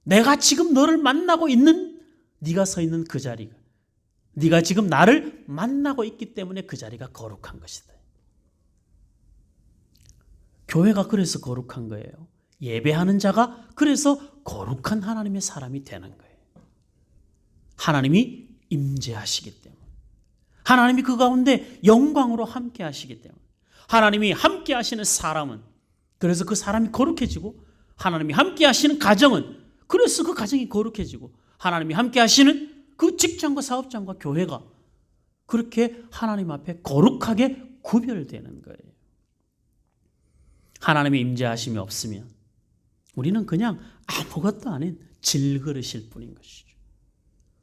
내가 지금 너를 만나고 있는, 네가 서 있는 그 자리가, 네가 지금 나를 만나고 있기 때문에 그 자리가 거룩한 것이다. 교회가 그래서 거룩한 거예요. 예배하는 자가 그래서 거룩한 하나님의 사람이 되는 거예요. 하나님이 임재하시기 때문에, 하나님이 그 가운데 영광으로 함께 하시기 때문에, 하나님이 함께 하시는 사람은 그래서 그 사람이 거룩해지고, 하나님이 함께 하시는 가정은 그래서 그 가정이 거룩해지고, 하나님이 함께 하시는 그 직장과 사업장과 교회가 그렇게 하나님 앞에 거룩하게 구별되는 거예요. 하나님의 임재하심이 없으면 우리는 그냥 아무것도 아닌 질그릇일 뿐인 것이죠.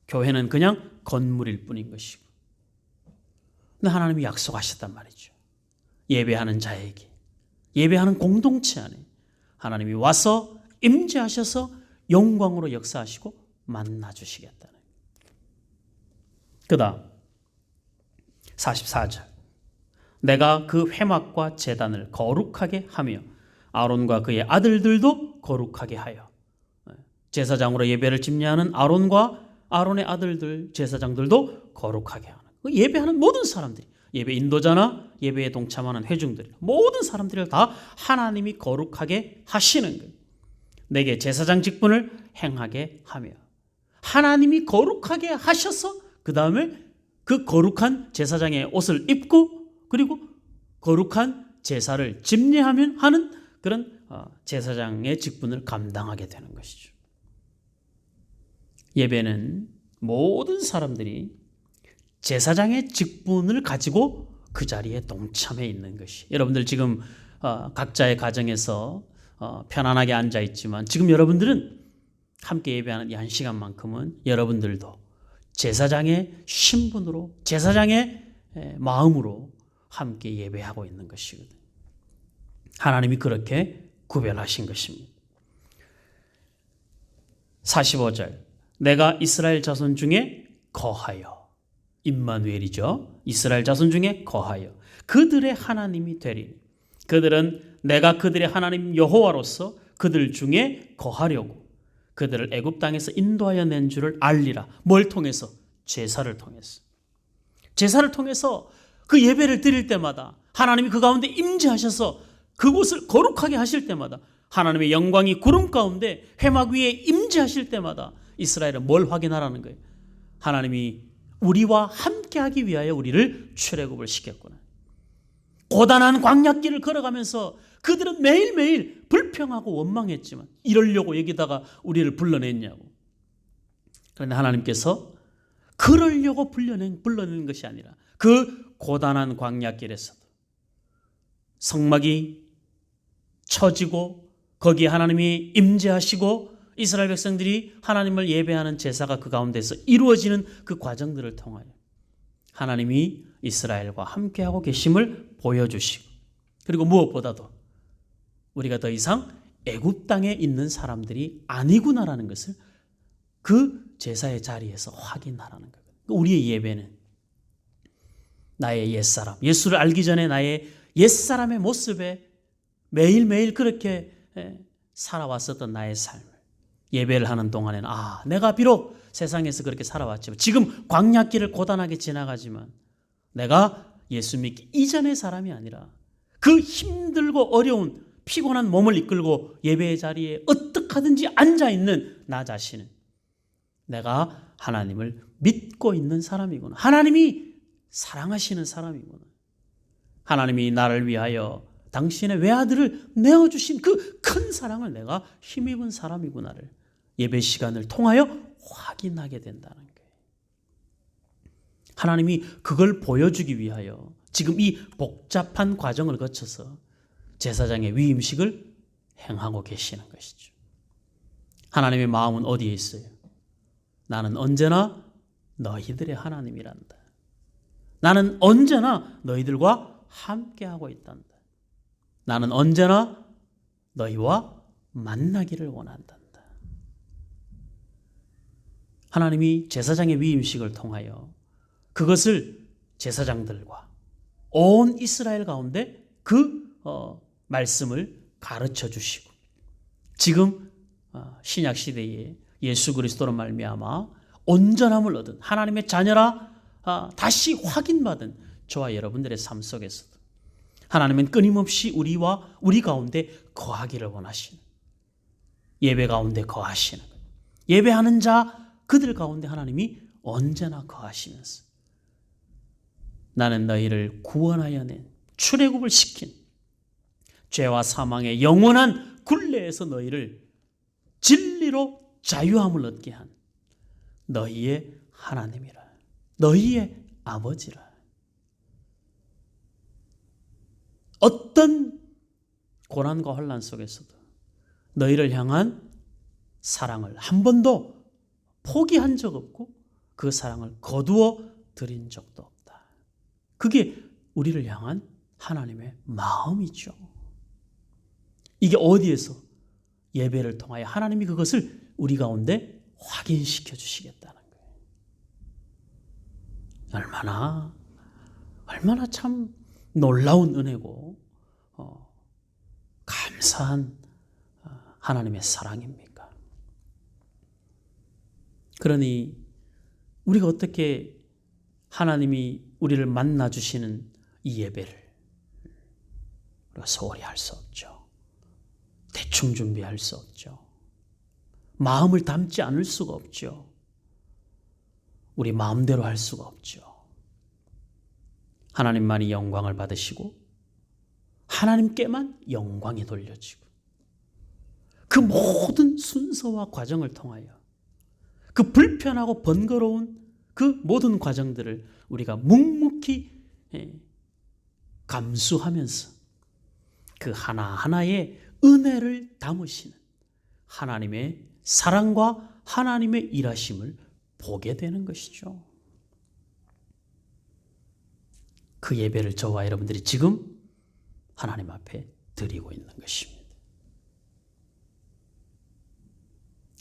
교회는 그냥 건물일 뿐인 것이고. 근데 하나님이 약속하셨단 말이죠. 예배하는 자에게, 예배하는 공동체 안에 하나님이 와서 임재하셔서 영광으로 역사하시고 만나주시겠다는 거예요. 그 다음 44절, 내가 그 회막과 제단을 거룩하게 하며 아론과 그의 아들들도 거룩하게 하여. 제사장으로 예배를 집례하는 아론과 아론의 아들들 제사장들도 거룩하게 하는, 예배하는 모든 사람들이, 예배 인도자나 예배에 동참하는 회중들, 모든 사람들을 다 하나님이 거룩하게 하시는 거예요. 내게 제사장 직분을 행하게 하며, 하나님이 거룩하게 하셔서 그 다음에 그 거룩한 제사장의 옷을 입고, 그리고 거룩한 제사를 집례하면 하는 그런 제사장의 직분을 감당하게 되는 것이죠. 예배는 모든 사람들이 제사장의 직분을 가지고 그 자리에 동참해 있는 것이. 여러분들 지금 각자의 가정에서 편안하게 앉아 있지만, 지금 여러분들은 함께 예배하는 이 한 시간만큼은 여러분들도 제사장의 신분으로, 제사장의 마음으로 함께 예배하고 있는 것이거든요. 하나님이 그렇게 구별하신 것입니다. 45절, 내가 이스라엘 자손 중에 거하여, 임마누엘이죠. 이스라엘 자손 중에 거하여 그들의 하나님이 되리니, 그들은 내가 그들의 하나님 여호와로서 그들 중에 거하려고 그들을 애굽 땅에서 인도하여 낸 줄을 알리라. 뭘 통해서? 제사를 통해서. 제사를 통해서 그 예배를 드릴 때마다 하나님이 그 가운데 임재하셔서 그곳을 거룩하게 하실 때마다, 하나님의 영광이 구름 가운데 회막 위에 임재하실 때마다 이스라엘은 뭘 확인하라는 거예요? 하나님이 우리와 함께하기 위하여 우리를 출애굽을 시켰구나. 고단한 광야길을 걸어가면서 그들은 매일매일 불평하고 원망했지만 이러려고 여기다가 우리를 불러냈냐고. 그런데 하나님께서 그러려고 불러낸 것이 아니라 그 고단한 광야길에서도 성막이 쳐지고 거기에 하나님이 임재하시고 이스라엘 백성들이 하나님을 예배하는 제사가 그 가운데서 이루어지는 그 과정들을 통하여 하나님이 이스라엘과 함께하고 계심을 보여주시고, 그리고 무엇보다도 우리가 더 이상 애굽 땅에 있는 사람들이 아니구나라는 것을 그 제사의 자리에서 확인하라는 거예요. 우리의 예배는 나의 옛사람, 예수를 알기 전에 나의 옛사람의 모습에 매일매일 그렇게 살아왔었던 나의 삶을 예배를 하는 동안에는, 내가 비록 세상에서 그렇게 살아왔지만, 지금 광야길을 고단하게 지나가지만 내가 예수 믿기 이전의 사람이 아니라 그 힘들고 어려운 피곤한 몸을 이끌고 예배의 자리에 어떻게 하든지 앉아있는 나 자신은 내가 하나님을 믿고 있는 사람이구나. 하나님이 사랑하시는 사람이구나. 하나님이 나를 위하여 당신의 외아들을 내어주신 그 큰 사랑을 내가 힘입은 사람이구나를 예배 시간을 통하여 확인하게 된다는 거예요. 하나님이 그걸 보여주기 위하여 지금 이 복잡한 과정을 거쳐서 제사장의 위임식을 행하고 계시는 것이죠. 하나님의 마음은 어디에 있어요? 나는 언제나 너희들의 하나님이란다. 나는 언제나 너희들과 함께하고 있단다. 나는 언제나 너희와 만나기를 원한단다. 하나님이 제사장의 위임식을 통하여 그것을 제사장들과 온 이스라엘 가운데 그 말씀을 가르쳐 주시고 지금 신약 시대에 예수 그리스도로 말미암아 온전함을 얻은 하나님의 자녀라 다시 확인받은 저와 여러분들의 삶 속에서도 하나님은 끊임없이 우리와 우리 가운데 거하기를 원하시는, 예배 가운데 거하시는, 예배하는 자 그들 가운데 하나님이 언제나 거하시면서 나는 너희를 구원하여 낸, 출애굽을 시킨, 죄와 사망의 영원한 굴레에서 너희를 진리로 자유함을 얻게 한 너희의 하나님이라, 너희의 아버지라. 어떤 고난과 혼란 속에서도 너희를 향한 사랑을 한 번도 포기한 적 없고 그 사랑을 거두어 드린 적도 없다. 그게 우리를 향한 하나님의 마음이죠. 이게 어디에서? 예배를 통하여 하나님이 그것을 우리 가운데 확인시켜 주시겠다는 거예요. 얼마나 참 놀라운 은혜고 감사한 하나님의 사랑입니까? 그러니 우리가 어떻게 하나님이 우리를 만나 주시는 이 예배를 우리가 소홀히 할 수 없죠. 대충 준비할 수 없죠. 마음을 담지 않을 수가 없죠. 우리 마음대로 할 수가 없죠. 하나님만이 영광을 받으시고 하나님께만 영광이 돌려지고 그 모든 순서와 과정을 통하여 그 불편하고 번거로운 그 모든 과정들을 우리가 묵묵히 감수하면서 그 하나하나의 은혜를 담으시는 하나님의 사랑과 하나님의 일하심을 보게 되는 것이죠. 그 예배를 저와 여러분들이 지금 하나님 앞에 드리고 있는 것입니다.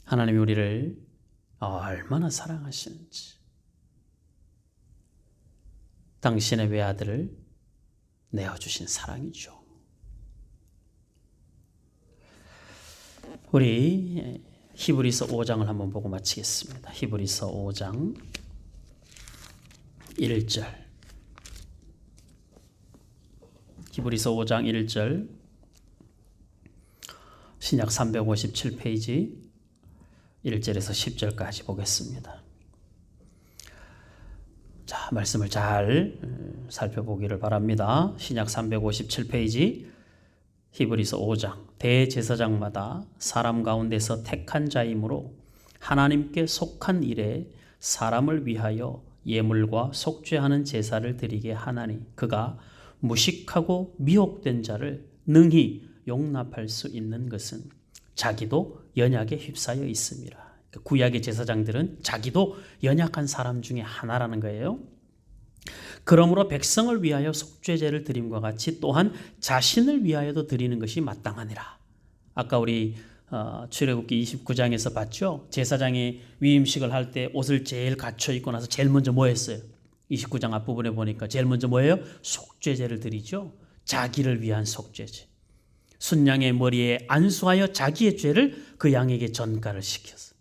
하나님이 우리를 얼마나 사랑하시는지, 당신의 외아들을 내어주신 사랑이죠. 우리 히브리서 5장을 한번 보고 마치겠습니다. 히브리서 5장 1절. 히브리서 5장 1절. 신약 357페이지 1절에서 10절까지 보겠습니다. 자, 말씀을 잘 살펴보기를 바랍니다. 신약 357페이지 히브리서 5장. 대제사장마다 사람 가운데서 택한 자이므로 하나님께 속한 일에 사람을 위하여 예물과 속죄하는 제사를 드리게 하나니 그가 무식하고 미혹된 자를 능히 용납할 수 있는 것은 자기도 연약에 휩싸여 있음이라. 구약의 제사장들은 자기도 연약한 사람 중에 하나라는 거예요. 그러므로 백성을 위하여 속죄제를 드림과 같이 또한 자신을 위하여도 드리는 것이 마땅하니라. 아까 우리 출애굽기 29장에서 봤죠. 제사장이 위임식을 할 때 옷을 제일 갖춰 입고 나서 제일 먼저 뭐 했어요? 29장 앞부분에 보니까 제일 먼저 뭐예요? 속죄제를 드리죠. 자기를 위한 속죄제. 순양의 머리에 안수하여 자기의 죄를 그 양에게 전가를 시켰어.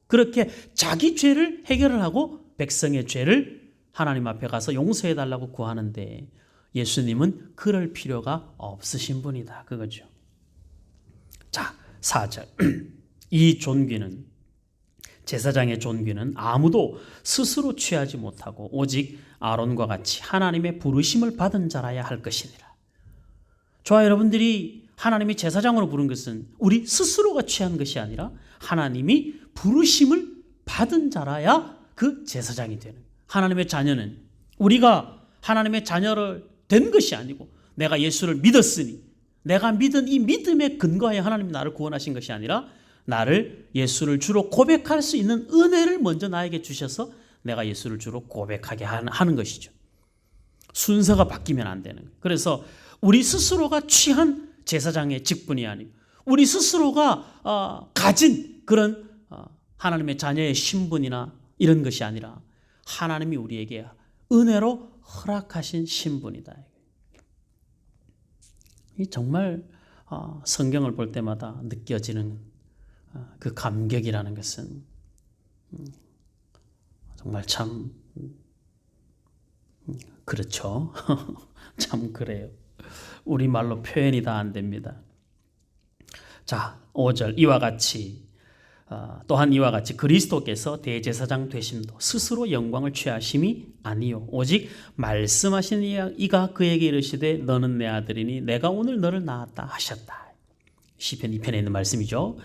그렇게 자기 죄를 해결을 하고 백성의 죄를 하나님 앞에 가서 용서해 달라고 구하는데 예수님은 그럴 필요가 없으신 분이다. 그거죠. 자, 4절. 이 존귀는, 제사장의 존귀는 아무도 스스로 취하지 못하고 오직 아론과 같이 하나님의 부르심을 받은 자라야 할 것이니라. 저와 여러분들이 하나님이 제사장으로 부른 것은 우리 스스로가 취한 것이 아니라 하나님이 부르심을 받은 자라야 그 제사장이 되는 거예요. 하나님의 자녀는 우리가 하나님의 자녀를 된 것이 아니고 내가 예수를 믿었으니 내가 믿은 이 믿음에 근거하여 하나님이 나를 구원하신 것이 아니라 나를 예수를 주로 고백할 수 있는 은혜를 먼저 나에게 주셔서 내가 예수를 주로 고백하게 하는 것이죠. 순서가 바뀌면 안 되는 거예요. 그래서 우리 스스로가 취한 제사장의 직분이 아니고 우리 스스로가 가진 그런 하나님의 자녀의 신분이나 이런 것이 아니라 하나님이 우리에게 은혜로 허락하신 신분이다. 이 정말 성경을 볼 때마다 느껴지는 그 감격이라는 것은 정말 참 그렇죠. 참 그래요. 우리말로 표현이 다 안 됩니다. 자, 5절 이와 같이 또한 이와 같이 그리스도께서 대제사장 되심도 스스로 영광을 취하심이 아니요 오직 말씀하신 이가 그에게 이르시되 너는 내 아들이니 내가 오늘 너를 낳았다 하셨다. 시편 2편에 있는 말씀이죠.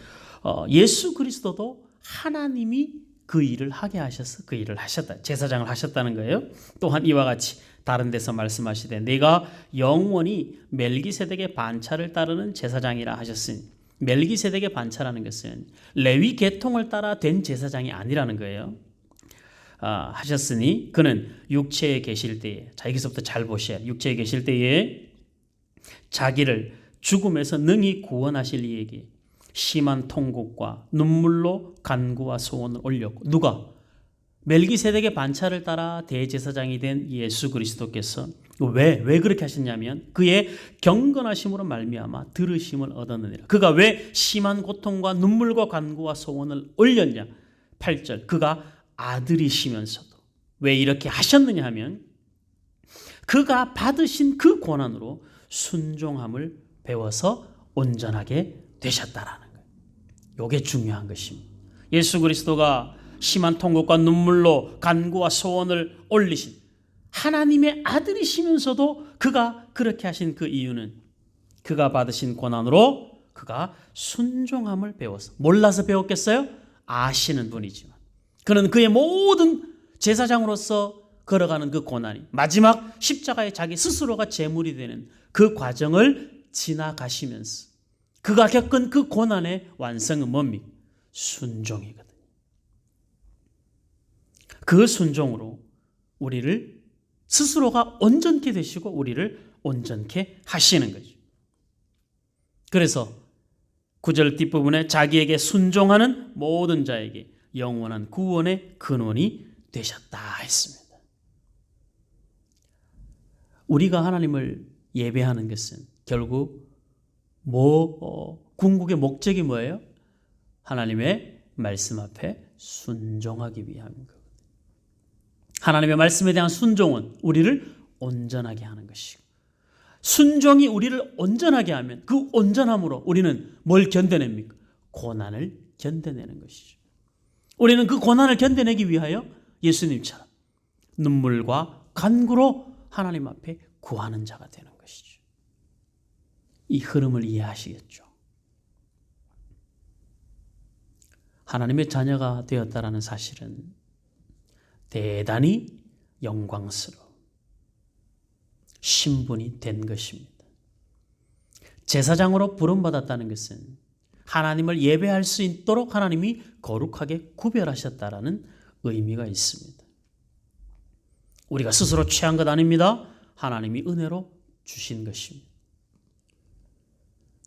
예수 그리스도도 하나님이 그 일을 하게 하셔서 그 일을 하셨다. 제사장을 하셨다는 거예요. 또한 이와 같이 다른 데서 말씀하시되 내가 영원히 멜기세덱의 반차를 따르는 제사장이라 하셨으니 멜기세덱의 반차라는 것은 레위 계통을 따라 된 제사장이 아니라는 거예요. 하셨으니 그는 육체에 계실 때에 자 여기서부터 잘 보셔야 육체에 계실 때에 자기를 죽음에서 능히 구원하실 이에게 심한 통곡과 눈물로 간구와 소원을 올렸고 누가? 멜기세덱의 반차를 따라 대제사장이 된 예수 그리스도께서 왜 그렇게 하셨냐면 그의 경건하심으로 말미암아 들으심을 얻었느니라. 그가 왜 심한 고통과 눈물과 간구와 소원을 올렸냐? 8절 그가 아들이시면서도 왜 이렇게 하셨느냐 하면 그가 받으신 그 고난으로 순종함을 배워서 온전하게 되셨다라는 거예요. 이게 중요한 것입니다. 예수 그리스도가 심한 통곡과 눈물로 간구와 소원을 올리신 하나님의 아들이시면서도 그가 그렇게 하신 그 이유는 그가 받으신 고난으로 그가 순종함을 배워서 몰라서 배웠겠어요? 아시는 분이지만 그는 그의 모든 제사장으로서 걸어가는 그 고난이 마지막 십자가에 자기 스스로가 제물이 되는 그 과정을 지나가시면서 그가 겪은 그 고난의 완성은 뭡니까? 순종이거든요. 그 순종으로 우리를 스스로가 온전케 되시고 우리를 온전케 하시는 거죠. 그래서 9절 뒷부분에 자기에게 순종하는 모든 자에게 영원한 구원의 근원이 되셨다 했습니다. 우리가 하나님을 예배하는 것은 결국 궁극의 목적이 뭐예요? 하나님의 말씀 앞에 순종하기 위함인 거예요. 하나님의 말씀에 대한 순종은 우리를 온전하게 하는 것이고 순종이 우리를 온전하게 하면 그 온전함으로 우리는 뭘 견뎌냅니까? 고난을 견뎌내는 것이죠. 우리는 그 고난을 견뎌내기 위하여 예수님처럼 눈물과 간구로 하나님 앞에 구하는 자가 되는 것이죠. 이 흐름을 이해하시겠죠? 하나님의 자녀가 되었다라는 사실은 대단히 영광스러운 신분이 된 것입니다. 제사장으로 부름받았다는 것은 하나님을 예배할 수 있도록 하나님이 거룩하게 구별하셨다라는 의미가 있습니다. 우리가 스스로 취한 것 아닙니다. 하나님이 은혜로 주신 것입니다.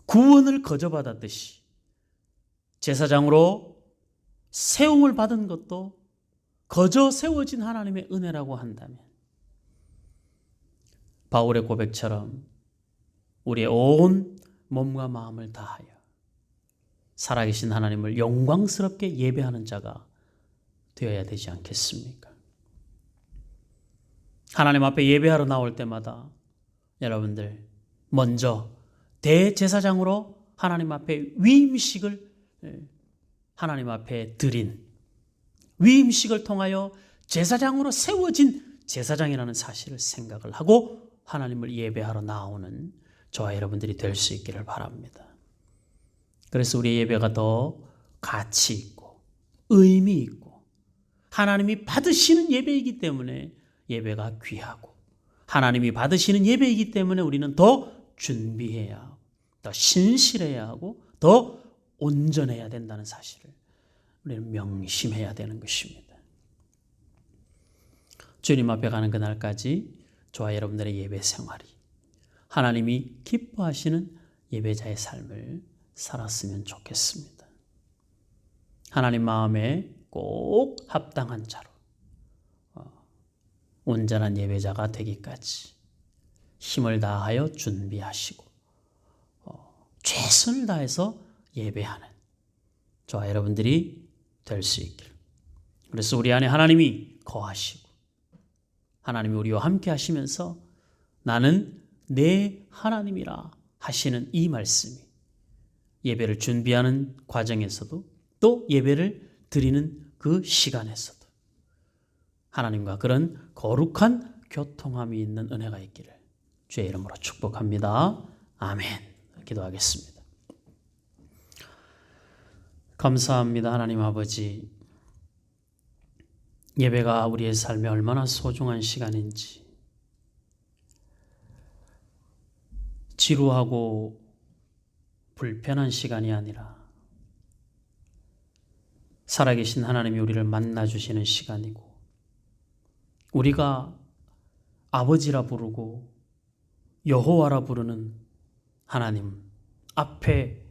구원을 거저받았듯이 제사장으로 세움을 받은 것도 거저 세워진 하나님의 은혜라고 한다면 바울의 고백처럼 우리의 온 몸과 마음을 다하여 살아계신 하나님을 영광스럽게 예배하는 자가 되어야 되지 않겠습니까? 하나님 앞에 예배하러 나올 때마다 여러분들 먼저 대제사장으로 하나님 앞에 위임식을 하나님 앞에 드린 위임식을 통하여 제사장으로 세워진 제사장이라는 사실을 생각을 하고 하나님을 예배하러 나오는 저와 여러분들이 될 수 있기를 바랍니다. 그래서 우리의 예배가 더 가치 있고 의미 있고 하나님이 받으시는 예배이기 때문에 예배가 귀하고 하나님이 받으시는 예배이기 때문에 우리는 더 준비해야 하고 더 신실해야 하고 더 온전해야 된다는 사실을 우리는 명심해야 되는 것입니다. 주님 앞에 가는 그날까지 저와 여러분들의 예배 생활이 하나님이 기뻐하시는 예배자의 삶을 살았으면 좋겠습니다. 하나님 마음에 꼭 합당한 자로 온전한 예배자가 되기까지 힘을 다하여 준비하시고 최선을 다해서 예배하는 저와 여러분들이 될 수 있길. 그래서 우리 안에 하나님이 거하시고 하나님이 우리와 함께 하시면서 나는 내 하나님이라 하시는 이 말씀이 예배를 준비하는 과정에서도 또 예배를 드리는 그 시간에서도 하나님과 그런 거룩한 교통함이 있는 은혜가 있기를 주의 이름으로 축복합니다. 아멘. 기도하겠습니다. 감사합니다. 하나님 아버지, 예배가 우리의 삶에 얼마나 소중한 시간인지, 지루하고 불편한 시간이 아니라 살아계신 하나님이 우리를 만나주시는 시간이고, 우리가 아버지라 부르고 여호와라 부르는 하나님 앞에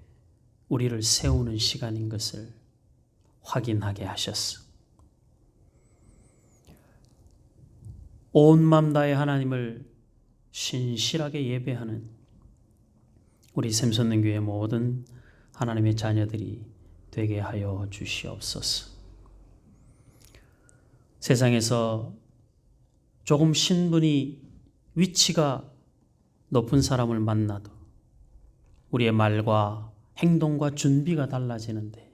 우리를 세우는 시간인 것을 확인하게 하셨어. 온 맘 다해 하나님을 신실하게 예배하는 우리 샘솟는 교회 모든 하나님의 자녀들이 되게 하여 주시옵소서. 세상에서 조금 신분이 위치가 높은 사람을 만나도 우리의 말과 행동과 준비가 달라지는데,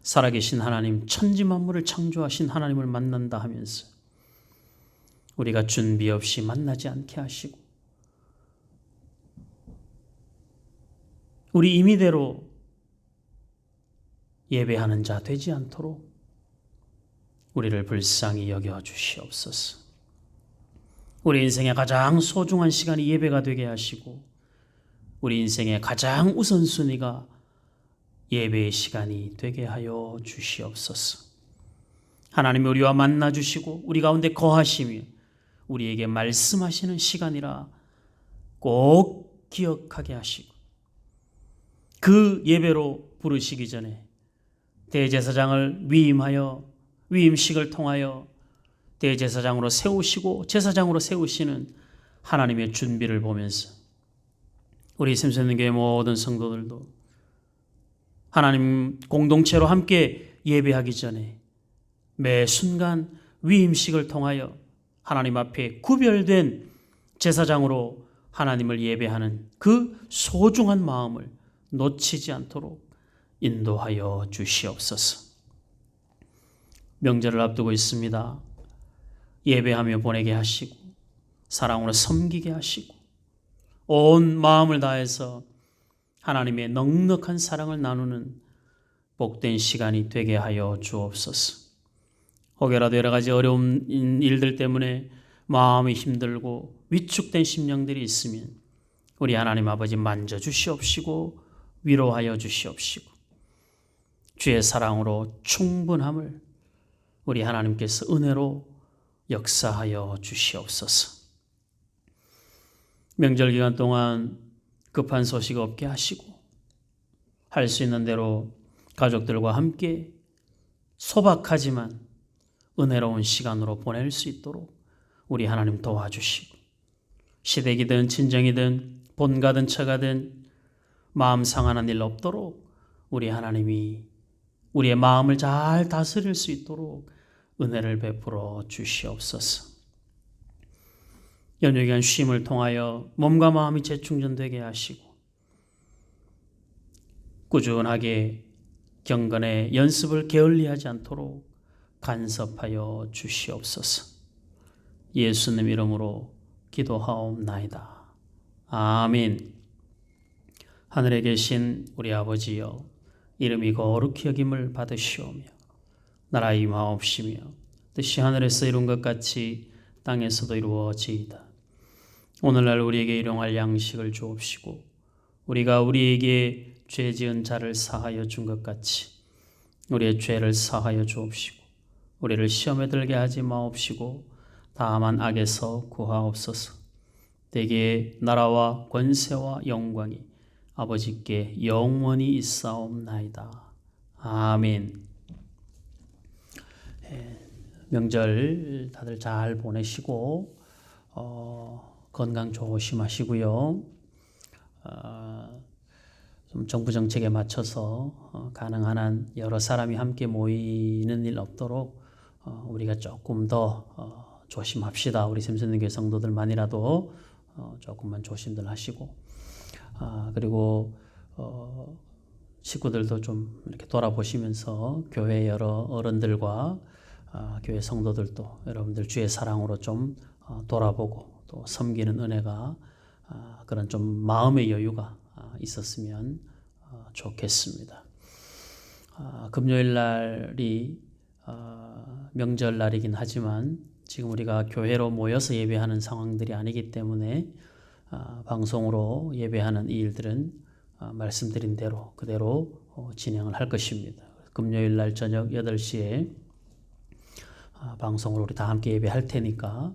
살아계신 하나님, 천지 만물을 창조하신 하나님을 만난다 하면서 우리가 준비 없이 만나지 않게 하시고 우리 임의대로 예배하는 자 되지 않도록 우리를 불쌍히 여겨 주시옵소서. 우리 인생의 가장 소중한 시간이 예배가 되게 하시고 우리 인생의 가장 우선순위가 예배의 시간이 되게 하여 주시옵소서. 하나님이 우리와 만나 주시고 우리 가운데 거하시며 우리에게 말씀하시는 시간이라 꼭 기억하게 하시고, 그 예배로 부르시기 전에 대제사장을 위임하여 위임식을 통하여 대제사장으로 세우시고 제사장으로 세우시는 하나님의 준비를 보면서 우리 샘솟는 교회 모든 성도들도 하나님 공동체로 함께 예배하기 전에 매 순간 위임식을 통하여 하나님 앞에 구별된 제사장으로 하나님을 예배하는 그 소중한 마음을 놓치지 않도록 인도하여 주시옵소서. 명절을 앞두고 있습니다. 예배하며 보내게 하시고 사랑으로 섬기게 하시고 온 마음을 다해서 하나님의 넉넉한 사랑을 나누는 복된 시간이 되게 하여 주옵소서. 혹여라도 여러 가지 어려운 일들 때문에 마음이 힘들고 위축된 심령들이 있으면 우리 하나님 아버지 만져주시옵시고 위로하여 주시옵시고 주의 사랑으로 충분함을 우리 하나님께서 은혜로 역사하여 주시옵소서. 명절 기간 동안 급한 소식 없게 하시고 할 수 있는 대로 가족들과 함께 소박하지만 은혜로운 시간으로 보낼 수 있도록 우리 하나님 도와주시고, 시댁이든 친정이든 본가든 처가든 마음 상하는 일 없도록 우리 하나님이 우리의 마음을 잘 다스릴 수 있도록 은혜를 베풀어 주시옵소서. 연휴기간 쉼을 통하여 몸과 마음이 재충전되게 하시고 꾸준하게 경건의 연습을 게을리하지 않도록 간섭하여 주시옵소서. 예수님 이름으로 기도하옵나이다. 아멘. 하늘에 계신 우리 아버지여, 이름이 거룩히 여김을 받으시오며 나라의 임하옵시며 뜻이 하늘에서 이룬 것 같이 땅에서도 이루어지이다. 오늘날 우리에게 일용할 양식을 주옵시고 우리가 우리에게 죄 지은 자를 사하여 준 것 같이 우리의 죄를 사하여 주옵시고 우리를 시험에 들게 하지 마옵시고 다만 악에서 구하옵소서. 대개 나라와 권세와 영광이 아버지께 영원히 있사옵나이다. 아멘. 명절 다들 잘 보내시고 건강 조심하시고요. 좀 정부 정책에 맞춰서 가능한 한 여러 사람이 함께 모이는 일 없도록 우리가 조금 더 조심합시다. 우리 샘선교회 성도들만이라도 조금만 조심들 하시고 그리고 식구들도 좀 이렇게 돌아보시면서 교회 여러 어른들과 교회 성도들도 여러분들 주의 사랑으로 좀 돌아보고 또 섬기는 은혜가 그런 좀 마음의 여유가 있었으면 좋겠습니다. 금요일 날이 명절 날이긴 하지만 지금 우리가 교회로 모여서 예배하는 상황들이 아니기 때문에 방송으로 예배하는 이 일들은 말씀드린 대로 그대로 진행을 할 것입니다. 금요일 날 저녁 8시에 방송으로 우리 다 함께 예배할 테니까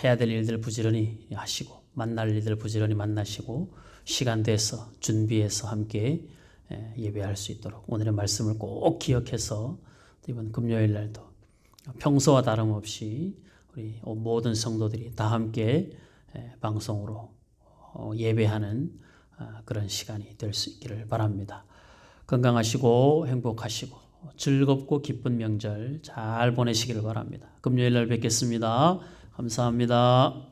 해야 될 일들 부지런히 하시고 만날 일들 부지런히 만나시고 시간 돼서 준비해서 함께 예배할 수 있도록 오늘의 말씀을 꼭 기억해서 이번 금요일 날도 평소와 다름없이 우리 모든 성도들이 다 함께 방송으로 예배하는 그런 시간이 될 수 있기를 바랍니다. 건강하시고 행복하시고 즐겁고 기쁜 명절 잘 보내시기를 바랍니다. 금요일 날 뵙겠습니다. 감사합니다.